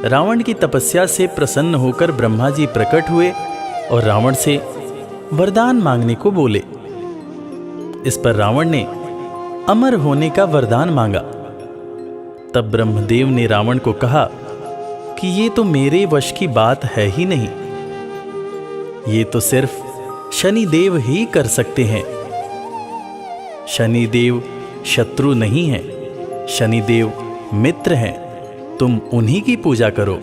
रावण की तपस्या से प्रसन्न होकर ब्रह्मा जी प्रकट हुए और रावण से वरदान मांगने को बोले। इस पर रावण ने अमर होने का वरदान मांगा। तब ब्रह्मदेव ने रावण को कहा कि ये तो मेरे वश की बात है ही नहीं, ये तो सिर्फ शनिदेव ही कर सकते हैं। शनिदेव शत्रु नहीं है, शनिदेव मित्र हैं, तुम उन्हीं की पूजा करो।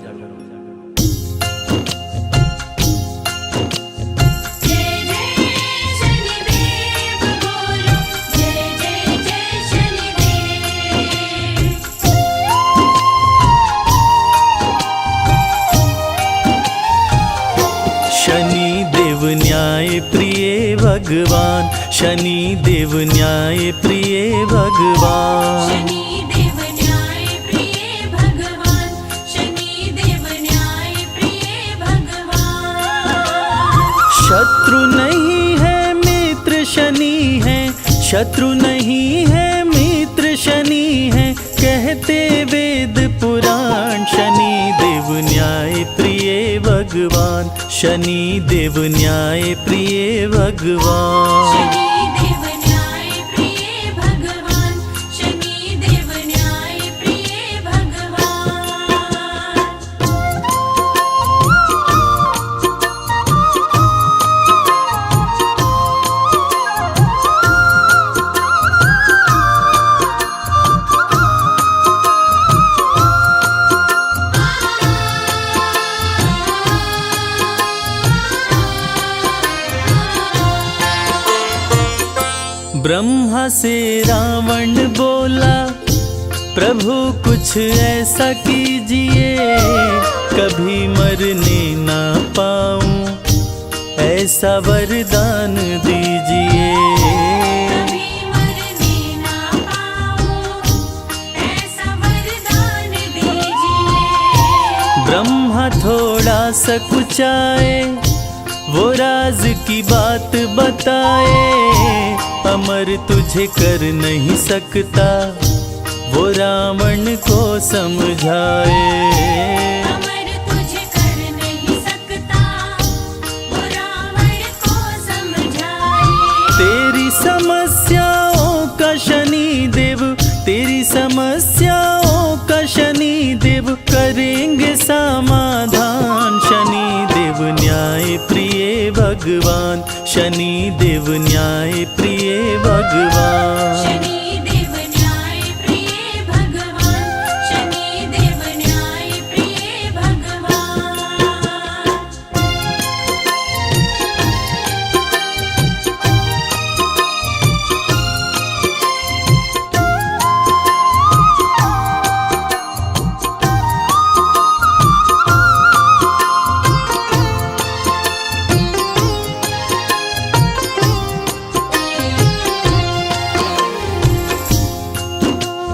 जय जय शनिदेव बोलो, जय जय जय शनिदेव। शनिदेव न्याय प्रिय भगवान, शनिदेव न्याय प्रिय भगवान। शनि देव न्याय प्रिय भगवान, शनि देव न्याय प्रिय भगवान। शत्रु नहीं है मित्र शनि है, शत्रु नहीं है मित्र शनि है, कहते वेद पुराण। शनि देव न्याय प्रिय भगवान, शनि देव न्याय प्रिय भगवान। शनि देव न्याय प्रिय भगवान, शनि देव न्याय प्रिय भगवान। ब्रह्मा से रावण बोला, प्रभु कुछ ऐसा कीजिए, कभी मरने ना पाऊं, ऐसा वरदान दीजिए। कभी मरने ना पाऊं, ऐसा वरदान दीजिए। ब्रह्मा थोड़ा सकुचाए, वो राज की बात बताए, अमर तुझे कर नहीं सकता, वो रावण को समझाए। अमर तुझे कर नहीं सकता, वो रावण को समझाए। तेरी समस्याओं का शनि देव, तेरी समस्याओं का शनि देव करेंगे समाधान। शनि देव न्याय प्रिय भगवान, शनि देव न्याय प्रिय भगवान। शनि देव न्याय प्रिय भगवान, शनि देव न्याय प्रिय भगवान।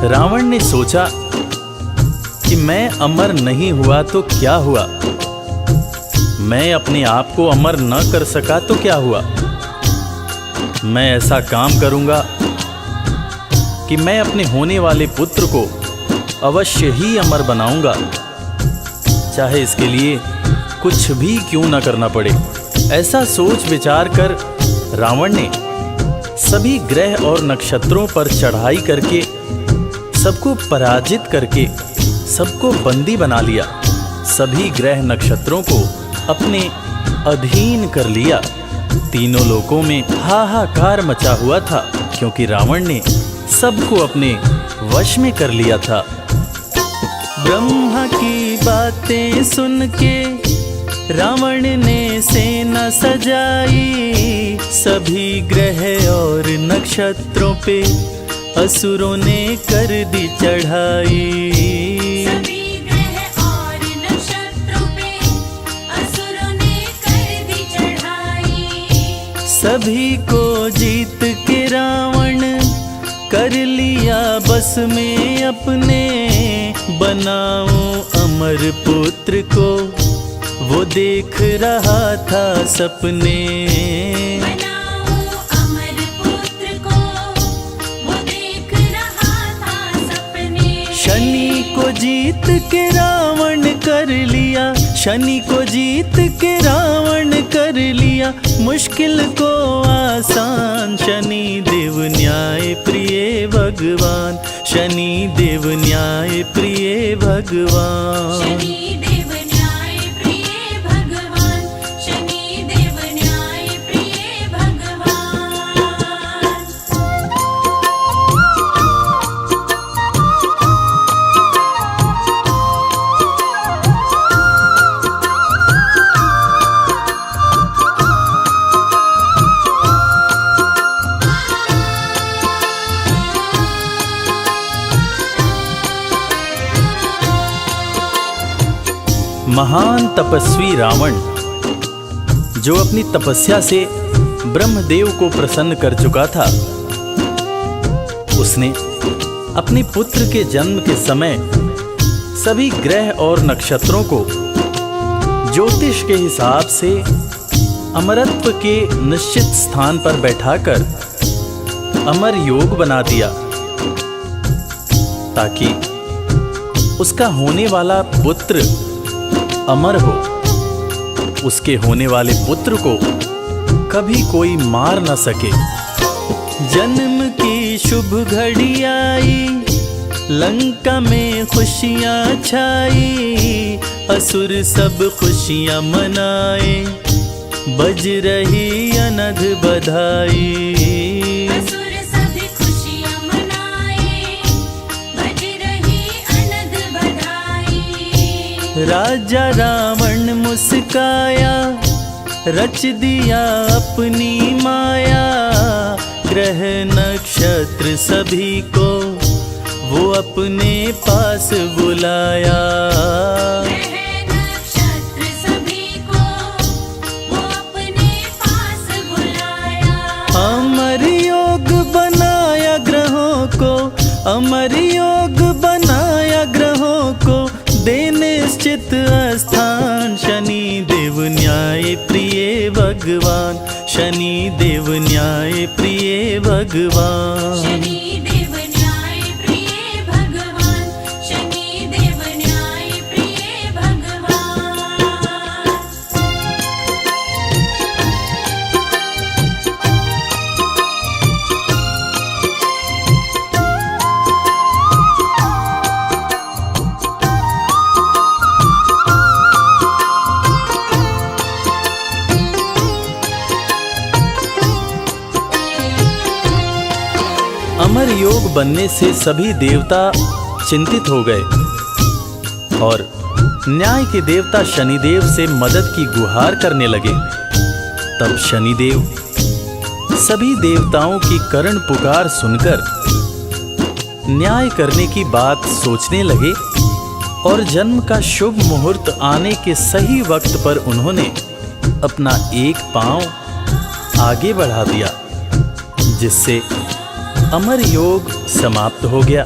रावण ने सोचा कि मैं अमर नहीं हुआ तो क्या हुआ, मैं अपने आप को अमर न कर सका तो क्या हुआ। मैं ऐसा काम करूंगा कि मैं अपने होने वाले पुत्र को अवश्य ही अमर बनाऊंगा, चाहे इसके लिए कुछ भी क्यों न करना पड़े। ऐसा सोच विचार कर रावण ने सभी ग्रह और नक्षत्रों पर चढ़ाई करके सबको पराजित करके सबको बंदी बना लिया। सभी ग्रह नक्षत्रों को अपने अधीन कर लिया। तीनों लोकों में हाहाकार मचा हुआ था, क्योंकि रावण ने सबको अपने वश में कर लिया था। ब्रह्मा की बातें सुन के रावण ने सेना सजाई। सभी ग्रह और नक्षत्रों पे असुरों ने कर दी चढ़ाई। सभी ग्रह और नक्षत्रों पे असुरों ने कर दी चढ़ाई। सभी को जीत के रावण कर लिया बस में अपने। बनाऊं अमर पुत्र को वो देख रहा था सपने। बनाऊं अमर पुत्र को वो देख रहा था सपने। शनि को जीत के रावण कर लिया, शनि को जीत के रावण कर लिया मुश्किल को आसान। शनि देव न्याय प्रिय भगवान, शनि देव न्याय प्रिय भगवान। शनि देव न्याय प्रिय भगवान, शनि देव न्याय प्रिय भगवान। महान तपस्वी रावण, जो अपनी तपस्या से ब्रह्मदेव को प्रसन्न कर चुका था, उसने अपने पुत्र के जन्म के समय सभी ग्रह और नक्षत्रों को ज्योतिष के हिसाब से अमरत्व के निश्चित स्थान पर बैठाकर अमर योग बना दिया, ताकि उसका होने वाला पुत्र अमर हो। उसके होने वाले पुत्र को कभी कोई मार न सके। जन्म की शुभ घड़ी आई, लंका में खुशियां छाई। असुर सब खुशियां मनाए, बज रही अनध बधाई। असुर सभी खुशियां मनाए, बज रही अनध बधाई। राजा रावण मुस्काया, रच दिया अपनी माया। ग्रह नक्षत्र सभी को वो अपने पास बुलाया। ग्रह नक्षत्र सभी को वो अपने पास बुलाया। अमर योग बनाया ग्रहों को, अमर योग बनाया ग्रहों को, दे निश्चित स्थान। शनि देव न्याय प्रिय भगवान, शनि देव न्याय प्रिय भगवान। शनि देव न्याय प्रिय भगवान, शनि देव न्याय प्रिय भगवान। अमर योग बनने से सभी देवता चिंतित हो गए और न्याय के देवता शनिदेव से मदद की गुहार करने लगे। तब शनिदेव सभी देवताओं की करुण पुकार सुनकर न्याय करने की बात सोचने लगे और जन्म का शुभ मुहूर्त आने के सही वक्त पर उन्होंने अपना एक पांव आगे बढ़ा दिया, जिससे अमर योग समाप्त हो गया।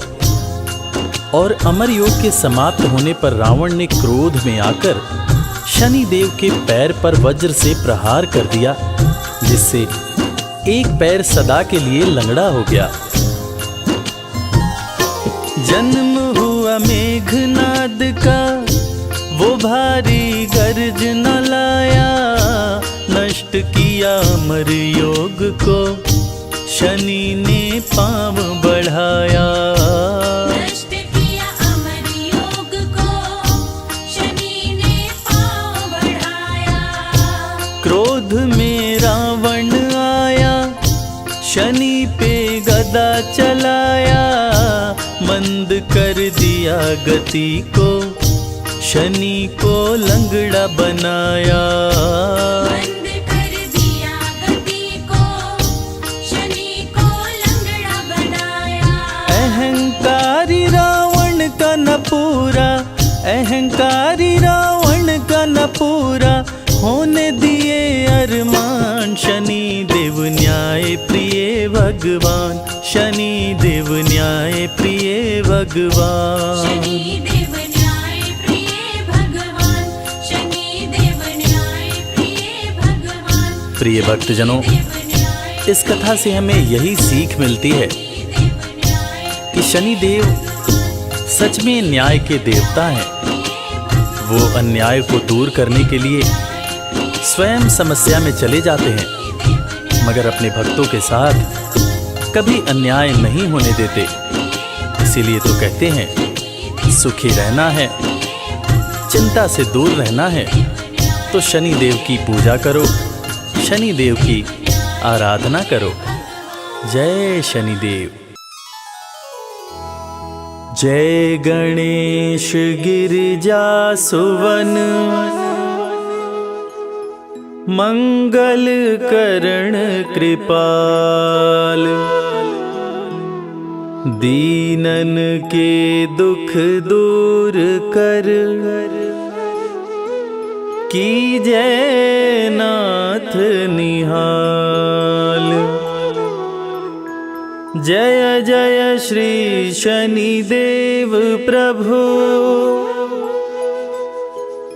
और अमर योग के समाप्त होने पर रावण ने क्रोध में आकर शनि देव के पैर पर वज्र से प्रहार कर दिया, जिससे एक पैर सदा के लिए लंगड़ा हो गया। जन्म हुआ मेघनाद का, वो भारी गर्ज न लाया। नष्ट किया किया अमर योग को, शनि ने पांव बढ़ाया। नष्ट किया अमर योग को, शनि ने पांव बढ़ाया। क्रोध में रावण आया, शनि पे गदा चलाया। मंद कर दिया गति को, शनि को लंगड़ा बनाया। बंद कर दिया गति को, शनि को लंगड़ा बनाया। अहंकारी रावण का न पूरा, अहंकारी रावण का न पूरा होने दिए अरमान। शनि देव न्याय प्रिय भगवान, शनि देव न्याय प्रिय भगवान। शनि देव न्याय प्रिय भगवान, शनि देव न्याय प्रिय भगवान। प्रिय भक्तजनों, इस कथा से हमें यही सीख मिलती है कि शनि देव सच में न्याय के देवता हैं। वो अन्याय को दूर करने के लिए स्वयं समस्या में चले जाते हैं, मगर अपने भक्तों के साथ कभी अन्याय नहीं होने देते। इसीलिए तो कहते हैं सुखी रहना है, चिंता से दूर रहना है तो शनि देव की पूजा करो, शनि देव की आराधना करो। जय शनिदेव। जय गणेश गिरिजा सुवन, मंगल करण कृपाल। दीनन के दुख दूर कर, कीजय नाथ निहाल। जय जय श्री शनिदेव प्रभु,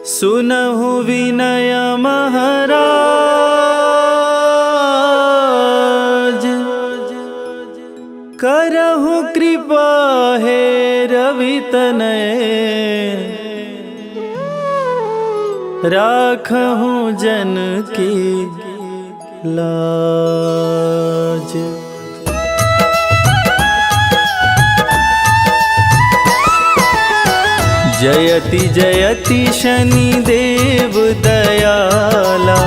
सुनहु विनय महाराज। करहु कृपा हे रवि तनय, राखहु जन की लाज। जयति जयति शनिदेव दयाला,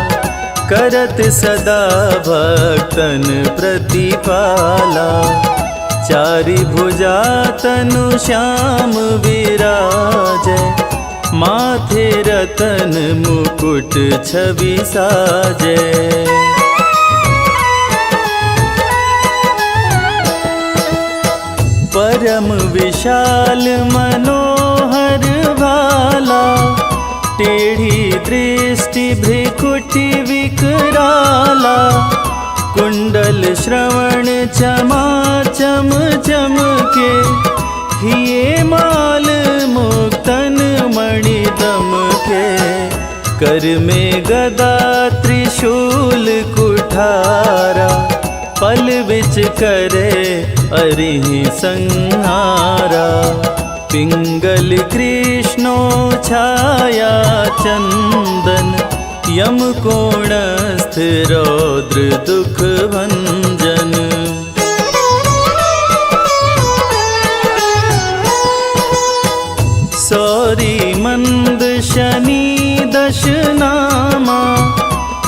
करत सदा भक्तन प्रतिपाला। चारि भुजा तनु श्याम विराजय, माथे रतन मुकुट छवि साजय। परम विशाल मनोहर भाला, टेढ़ी दृष्टि भ्रिकुटि विकराला। कुंडल श्रवण चमाचम चमके, हिये माल मुक्तन मणि दमके। कर में गदा त्रिशूल कुठारा, पल बिच करे अरिहि संहारा। पिंगल कृष्णो छाया चंदन, यम कोणस्थ रौद्र दुख भंजन। सौरी मंद शनि दश नामा,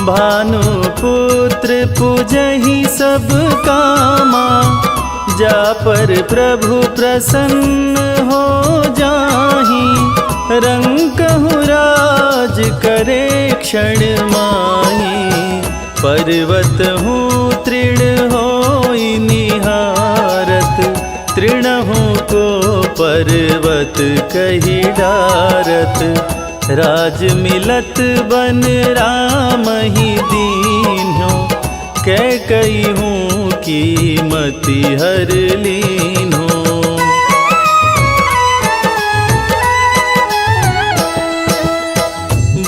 भानुपुत्र पूजहि सब कामा। जा पर प्रभु प्रसन्न हो जाहि, रंकहु राज करे क्षण माहि। पर्वत हूँ तृण होई निहारत, तृणहु को पर्वत कहि डारत। राज मिलत बन राम ही दीन्हो, कैकई हूँ कीमति हर लीन्हो।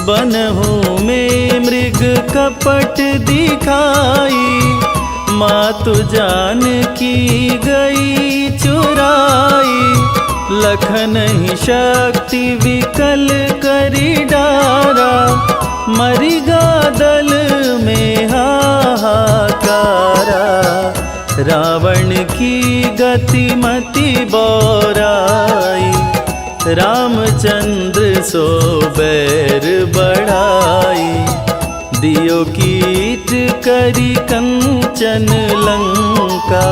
बनहु में मृग कपट दिखाई, मातु जानकी गई चुराई। लखन ही शक्ति विकल करी डारा, मरिगा दल में हाहाकारा, रावण की गतिमति बौराई, रामचंद्र सो बैर बढ़ाई। दियो कीट करी कंचन लंका,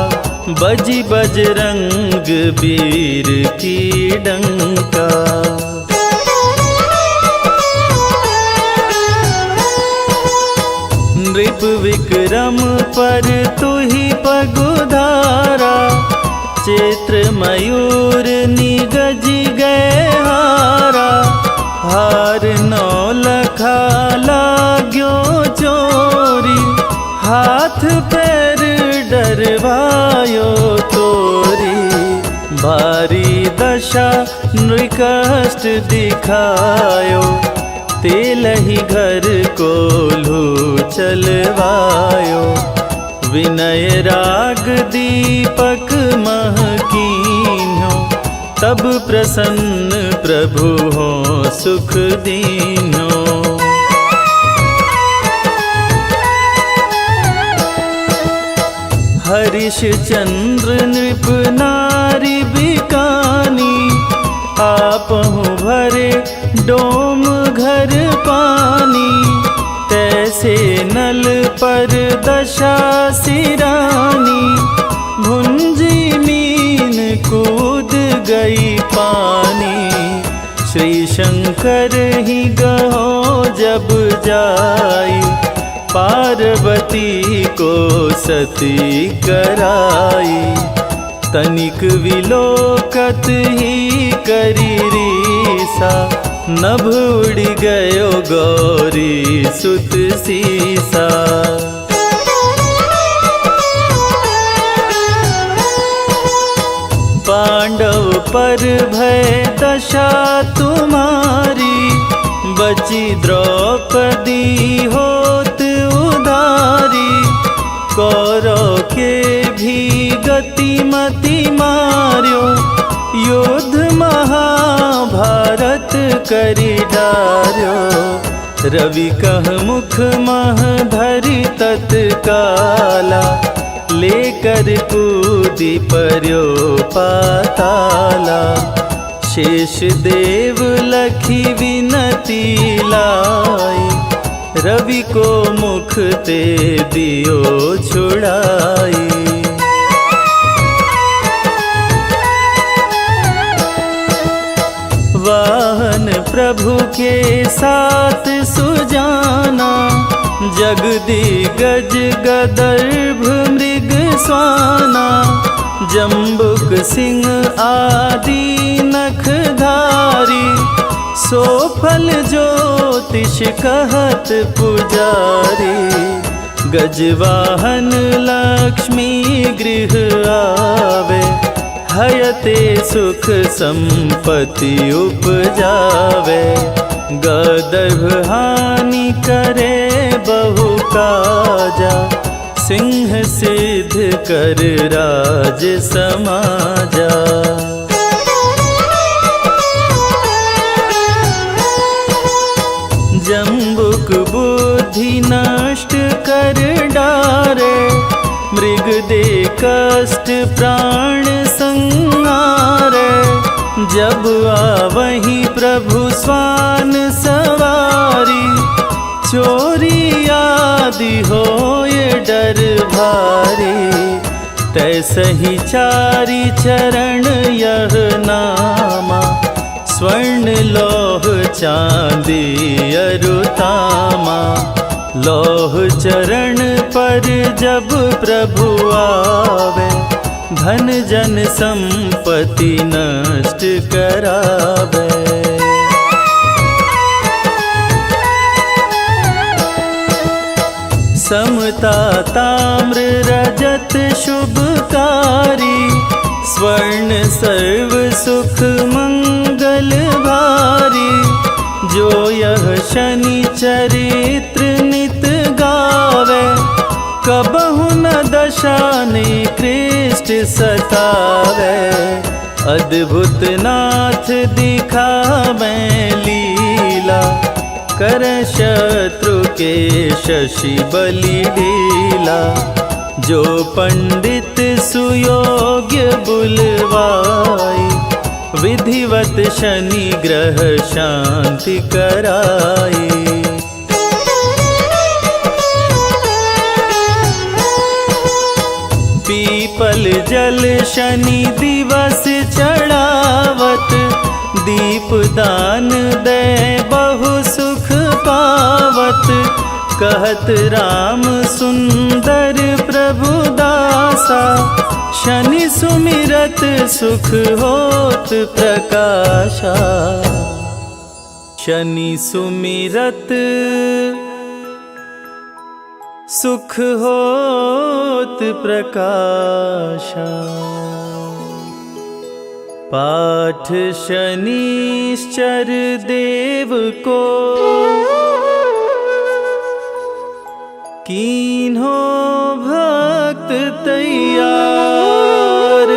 बजी बजरंग वीर की डंका। नृप विक्रम पर तुहि पगुधारा, चैत्र मयूर निगज गए हारा। हार नौलखा लाग्यो चोरी, हाथ पैर डरवायो तोरी। भारी दशा नृकष्ट दिखायो, तेलहि घर कोल्हू चलवायो। विनय राग दीपक महकीन्हो, तब प्रसन्न प्रभु हो सुख दीन्हो। हरिश्चंद्र नृप नारी बिकानी, आपहु भरे डोम घर पानी। तैसे नल पर दशा सिरानी, भुंजी मीन कूद गई पानी। श्री शंकर ही गहो जब जाई, पार्वती को सती कराई। तनिक विलोकत ही करी रीसा, नभ उड़ गयो गौरी सुत सीसा। पांडव पर भय दशा तुम्हारी, बची द्रौपदी होत उधारी। कौरव के भी गतिमति मार्यो, युद्ध महाभारत करि डार्यो। रवि कह मुख मह धरि तत्काला, लेकर कूदि पर्यो पाताला। शेष देव लखी विनती लाई, रवि को मुख ते दियो छुड़ाई। वाहन प्रभु के साथ सुजाना, जगदिगज गदर्भ मृग स्वाना। जम्बुक सिंह आदि नखधारी, सो फल ज्योतिष कहत पुजारी। गजवाहन लक्ष्मी गृह आवे, हयते सुख संपत्ति उपजावे। गदर्भ हानि करे बहु काजा, सिंह सिद्ध कर राज समाजा। जम्बुक बुद्धि नष्ट कर डारे, मृग दे कष्ट प्राण संहारे। जब आवहि प्रभु स्वान सवारी, चोरी आदि होए डर भारी। तैसहि चारि चरण यह नामा, स्वर्ण लौह चांदी अरुतामा। लौह चरण पर जब प्रभु आवे, धन जन संपत्ति नष्ट करावे। समता ताम्र रजत शुभकारी, स्वर्ण सर्व सुख मंगल भारी। जो यह शनि चरित्र नित गावे, कबहु न दशा निकृष्ट सतावे। अद्भुत नाथ दिखावे लीला, करें शत्रु के शशि बलि ढीला। जो पंडित सुयोग्य बुलवाई, विधिवत शनि ग्रह शांति कराई। पीपल जल शनि दिवस चढ़ावत, दीप दान दे बहु सुख पावत। कहत राम सुंदर प्रभु दासा, शनि सुमिरत सुख होत प्रकाशा। शनि सुमिरत सुख होत प्रकाशा। पाठ शनिश्चर देव को, कीन्हो भक्त तैयार।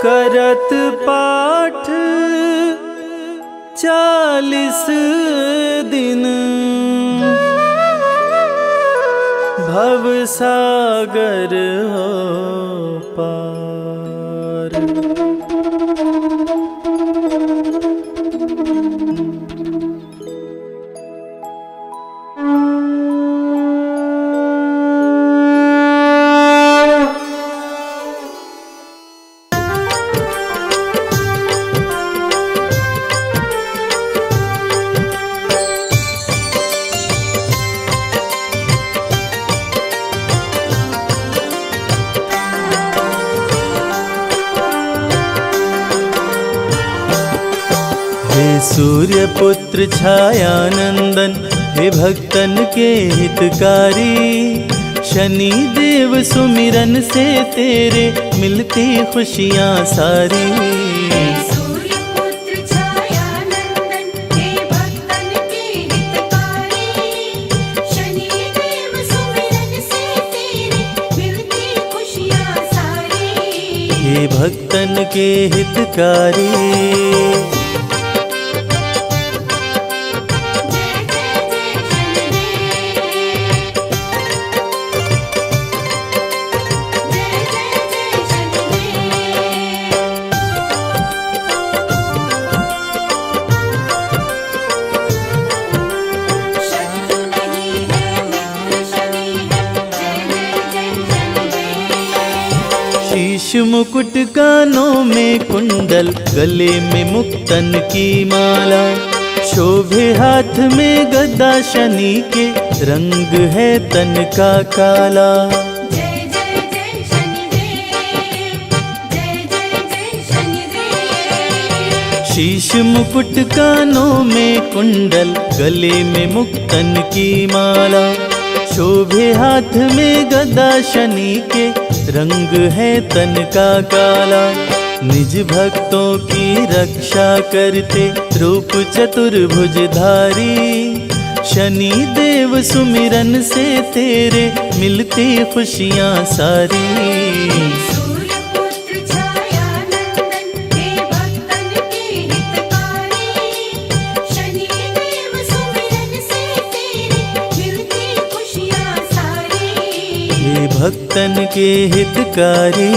करत पाठ 40 दिन, भव सागर हो पार। सूर्य पुत्र छायानंदन, हे भक्तन के हितकारी। शनि देव सुमिरन से तेरे मिलती खुशियाँ सारी। सूर्य पुत्र छायानंदन, हे भक्तन के हितकारी। शनि देव सुमिरन से तेरे मिलती खुशियाँ सारी। हे भक्तन के हितकारी। शीश मुकुट कानों में कुंडल, गले में मुक्तन की माला। शोभे हाथ में गदा, शनि के रंग है तन का काला। जय जय जय शनिदेव, जय जय जय शनिदेव। शीश मुकुट कानों में कुंडल, गले में मुक्तन की माला। शोभे हाथ में गदा, शनि के रंग है तन का काला। निज भक्तों की रक्षा करते, रूप चतुर्भुजधारी। शनि देव सुमिरन से तेरे मिलती खुशियाँ सारी। सूर्य पुत्र छायानंदन, हे भक्तन के हितकारी। शनि देव सुमिरन से तेरे मिलती खुशियाँ सारी। हे भक्तन के हितकारी।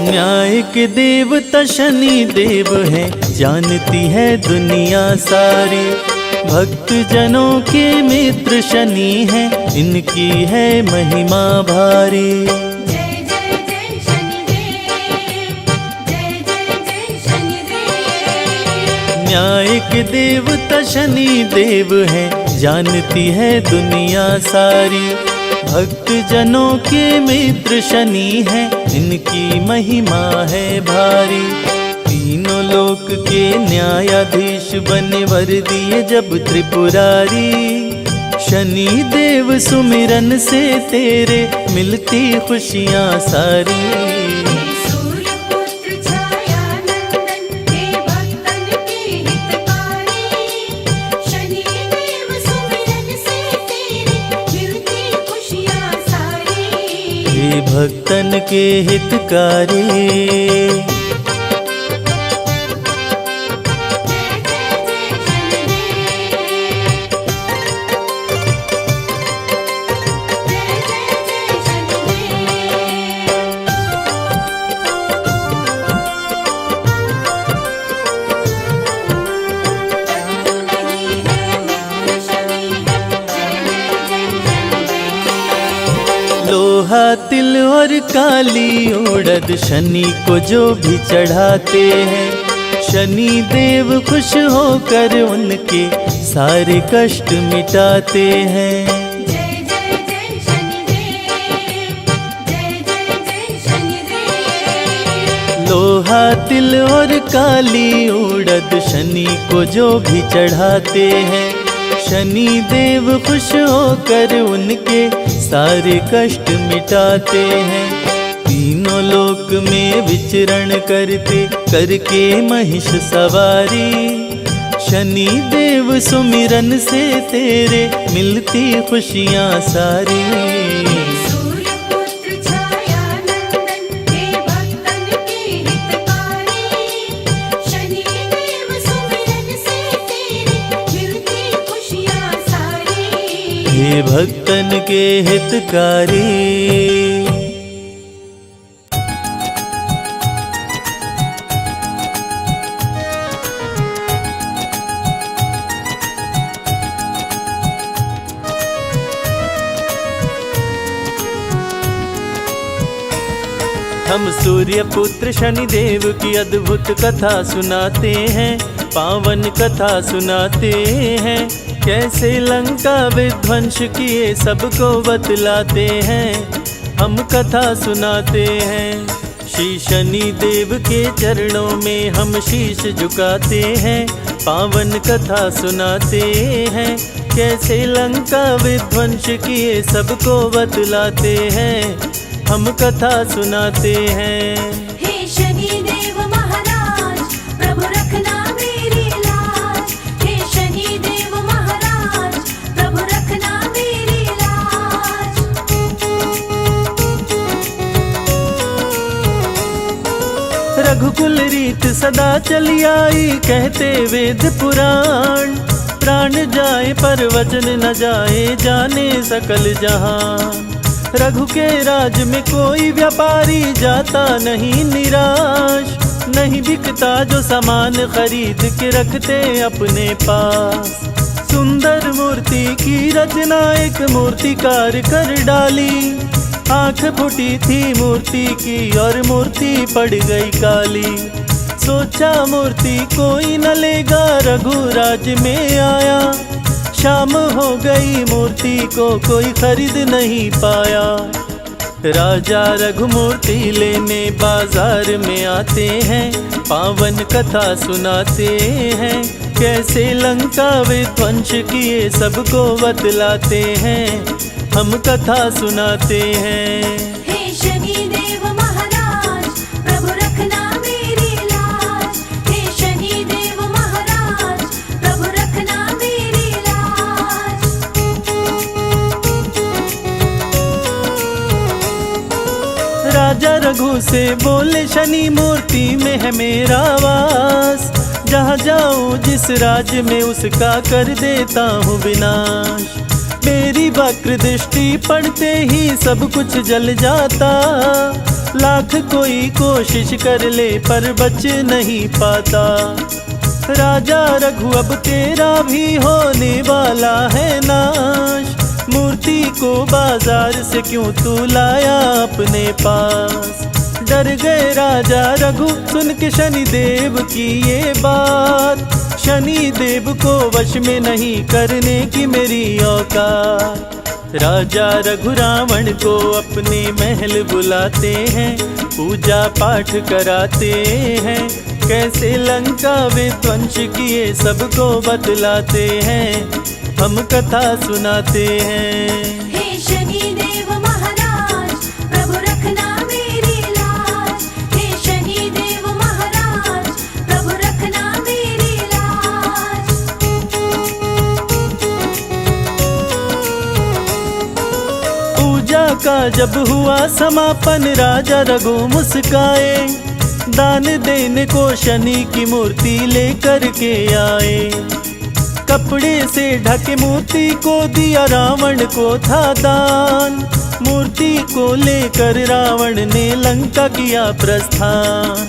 न्याय के देवता शनि देव है, जानती है दुनिया सारी। भक्त जनों के मित्र शनि है, इनकी है महिमा भारी। जय जय जय शनिदेव, जय जय जय शनिदेव। न्याय के देवता शनि देव है, जानती है दुनिया सारी। भक्त जनों के मित्र शनि है, इनकी महिमा है भारी। तीनों लोक के न्यायाधीश बने वर दिए जब त्रिपुरारी। शनि देव सुमिरन से तेरे मिलती खुशियाँ सारी। सूर्य पुत्र छायानंदन, हे भक्तन के हितकारी। लोहा तिल और काली उड़द शनि को जो भी चढ़ाते हैं, शनि देव खुश होकर उनके सारे कष्ट मिटाते हैं। जय जय जय शनिदेव, जय जय जय शनिदेव। लोहा तिल और काली उड़द शनि को जो भी चढ़ाते हैं, शनि देव खुश होकर उनके सारे कष्ट मिटाते हैं। तीनों लोक में विचरण करते करके महिष सवारी, शनि देव सुमिरन से तेरे मिलती खुशियाँ सारी। सूर्यपुत्र छाया नंदन हे भक्तन के हितकारी, शनिदेव सुमिरन से तेरी मिलती खुशियाँ सारी। हे भक्तन के हितकारी। हम सूर्य पुत्र शनिदेव की अद्भुत कथा सुनाते हैं, पावन कथा सुनाते हैं। कैसे लंका विध्वंस किए सबको बतलाते हैं, हम कथा सुनाते हैं। श्री शनि देव के चरणों में हम शीश झुकाते हैं, पावन कथा सुनाते हैं। कैसे लंका विध्वंस किए सबको बतलाते हैं, हम कथा सुनाते हैं। हे शनिदेव महाराज प्रभु रखना मेरी लाज, हे शनिदेव महाराज प्रभु रखना मेरी लाज। रघुकुल रीत सदा चली आई, कहते वेद पुराण। प्राण जाए पर वचन न जाए, जाने सकल जहान। रघु के राज में कोई व्यापारी जाता नहीं निराश, नहीं बिकता जो सामान खरीद के रखते अपने पास। सुंदर मूर्ति की रचना एक मूर्तिकार कर डाली, आंख फूटी थी मूर्ति की और मूर्ति पड़ गई काली। सोचा मूर्ति कोई न लेगा, रघुराज में आया। शाम हो गई मूर्ति को कोई खरीद नहीं पाया। राजा रघुमूर्ति लेने बाजार में आते हैं, पावन कथा सुनाते हैं। कैसे लंका विध्वंस किए सबको बतलाते हैं, हम कथा सुनाते हैं। हे शनिदेव महाराज प्रभु रखना मेरी लाज, हे शनिदेव महाराज प्रभु रखना मेरी लाज। राजा रघु से बोले शनि मूर्ति में है मेरा वास। जहाँ जाऊँ जिस राज्य में उसका कर देता हूँ विनाश। मेरी वक्र दृष्टि पड़ते ही सब कुछ जल जाता, लाख कोई कोशिश कर ले पर बच नहीं पाता। राजा रघु अब तेरा भी होने वाला है नाश, मूर्ति को बाजार से क्यों तू लाया अपने पास। डर गए राजा रघु सुन के शनि देव की ये बात, शनि देव को वश में नहीं करने की मेरी औकात। राजा रघु रावण को अपने महल बुलाते हैं, पूजा पाठ कराते हैं। कैसे लंका विध्वंस किए सबको बतलाते हैं, हम कथा सुनाते हैं। हे शनिदेव महाराज प्रभु रखना मेरी लाज, हे शनिदेव महाराज प्रभु रखना मेरी लाज। पूजा का जब हुआ समापन, राजा रघु मुस्काए, दान देने को शनि की मूर्ति लेकर के आए। कपड़े से ढके मूर्ति को दिया, रावण को था दान, मूर्ति को लेकर रावण ने लंका किया प्रस्थान।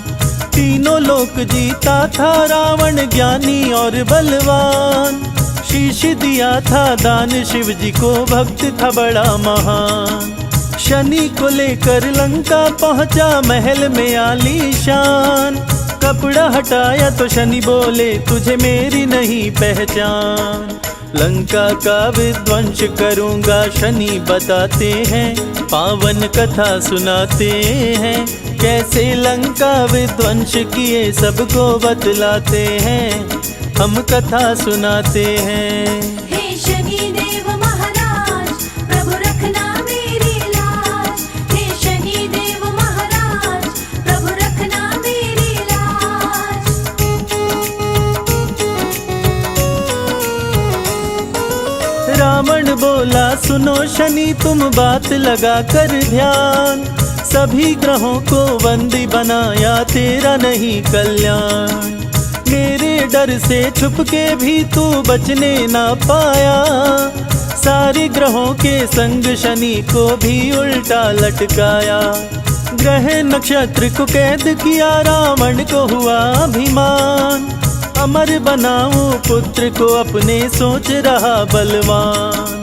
तीनों लोक जीता था रावण, ज्ञानी और बलवान, शीश दिया था दान शिव जी को, भक्त था बड़ा महान। शनि को लेकर लंका पहुंचा, महल में आलीशान, कपड़ा हटाया तो शनि बोले तुझे मेरी नहीं पहचान। लंका का विध्वंस करूंगा शनि बताते हैं, पावन कथा सुनाते हैं, कैसे लंका विध्वंस किए सबको बतलाते हैं, हम कथा सुनाते हैं। हे शनि देव महाराज, प्रभु रखना मेरी लाज। हे शनि देव महाराज, प्रभु रखना मेरी लाज। रावण बोला सुनो शनि तुम बात लगा कर ध्यान, सभी ग्रहों को बंदी बनाया तेरा नहीं कल्याण। मेरे डर से छुप के भी तू बचने ना पाया, सारे ग्रहों के संग शनि को भी उल्टा लटकाया। ग्रह नक्षत्र को कैद किया, रावण को हुआ अभिमान, अमर बनाऊं पुत्र को अपने सोच रहा बलवान।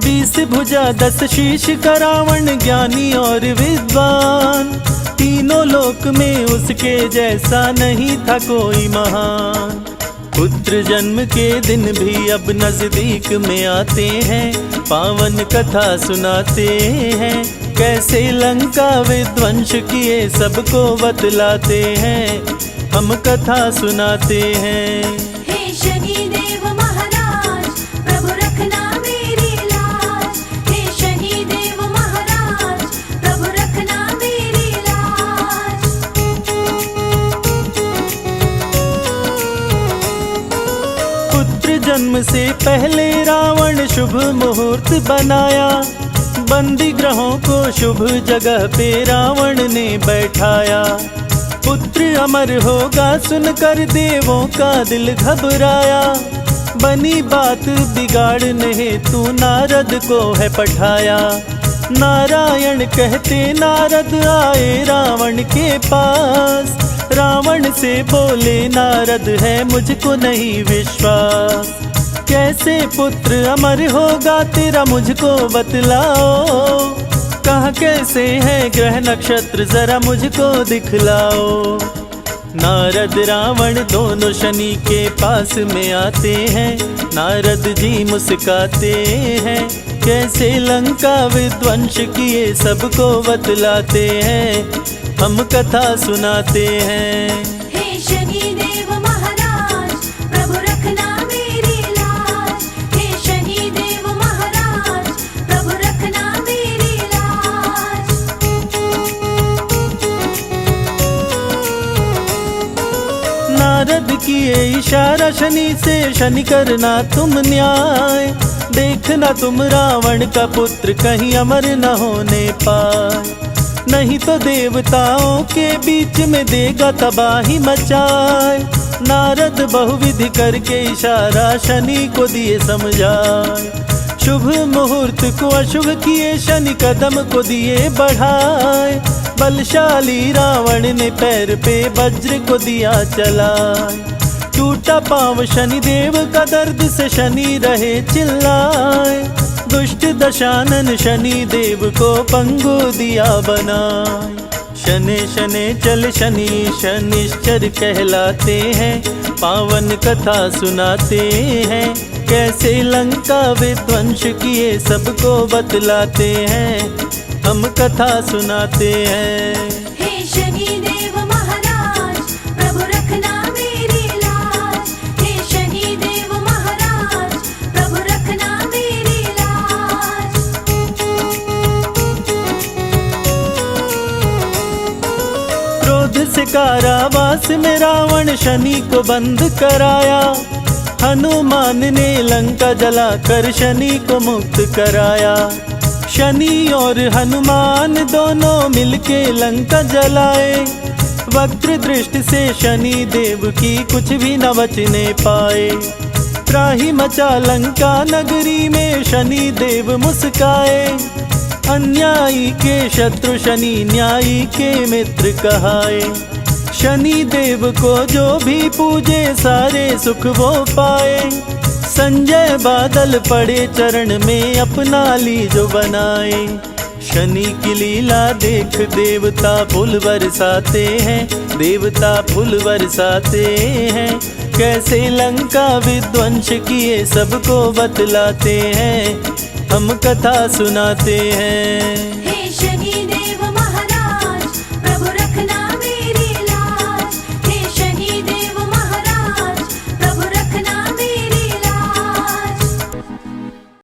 20 भुजा 10 शीश का रावण, ज्ञानी और विद्वान, तीनों लोक में उसके जैसा नहीं था कोई महान। पुत्र जन्म के दिन भी अब नजदीक में आते हैं, पावन कथा सुनाते हैं, कैसे लंका विध्वंस किए सबको बतलाते हैं, हम कथा सुनाते हैं। हे शनि देव महाराज, प्रभु रखना मेरी लाज। हे शनि देव महाराज, प्रभु रखना मेरी लाज। पुत्र जन्म से पहले रावण शुभ मुहूर्त बनाया, बंदी ग्रहों को शुभ जगह पे रावण ने बैठाया। पुत्र अमर होगा सुनकर देवों का दिल घबराया, बनी बात बिगाड़ने हेतु नारद को है पठाया। नारायण कहते नारद आए रावण के पास, रावण से बोले नारद है मुझको नहीं विश्वास। कैसे पुत्र अमर होगा तेरा मुझको बतलाओ, कहाँ कैसे है ग्रह नक्षत्र जरा मुझको दिखलाओ। नारद रावण दोनों शनि के पास में आते हैं, नारद जी मुस्काते हैं, कैसे लंका विध्वंस किए सबको बतलाते हैं, हम कथा सुनाते हैं। हे शनि देव महाराज, प्रभु रखना मेरी लाज। हे शनि देव महाराज, प्रभु रखना मेरी लाज। नारद किए इशारा शनि से, शनि करना तुम न्याय, देखना तुम रावण का पुत्र कहीं अमर न होने पाए, नहीं तो देवताओं के बीच में देगा तबाही मचाए। नारद बहुविधि करके इशारा शनि को दिए समझाए, शुभ मुहूर्त को अशुभ किए शनि कदम को दिए बढ़ाए। बलशाली रावण ने पैर पे वज्र को दिया चलाए, टूटा पांव शनि देव का दर्द से शनि रहे चिल्लाए। दुष्ट दशानन शनि देव को पंगु दिया बनाए, शनि शनि चल शनि शनिश्चर कहलाते हैं, पावन कथा सुनाते हैं, कैसे लंका विध्वंस किए सबको बतलाते हैं, हम कथा सुनाते हैं। हे शनि देव महाराज, प्रभु रखना मेरी लाज। हे शनि देव महाराज, प्रभु रखना मेरी लाज। क्रोध से कारावास में रावण शनि को बंद कराया, हनुमान ने लंका जलाकर शनि को मुक्त कराया। शनि और हनुमान दोनों मिलके लंका जलाए। वक्र दृष्टि से शनि देव की कुछ भी न बचने पाए। त्राहि मचा लंका नगरी में शनि देव मुस्काए। अन्यायी के शत्रु शनि, न्यायी के मित्र कहाए। शनि देव को जो भी पूजे सारे सुख वो पाए। संजय बादल पड़े चरण में अपना ली जो बनाए। शनि की लीला देख देवता फूल बरसाते हैं, देवता फूल बरसाते हैं। कैसे लंका विध्वंस किए सबको बतलाते हैं, हम कथा सुनाते हैं।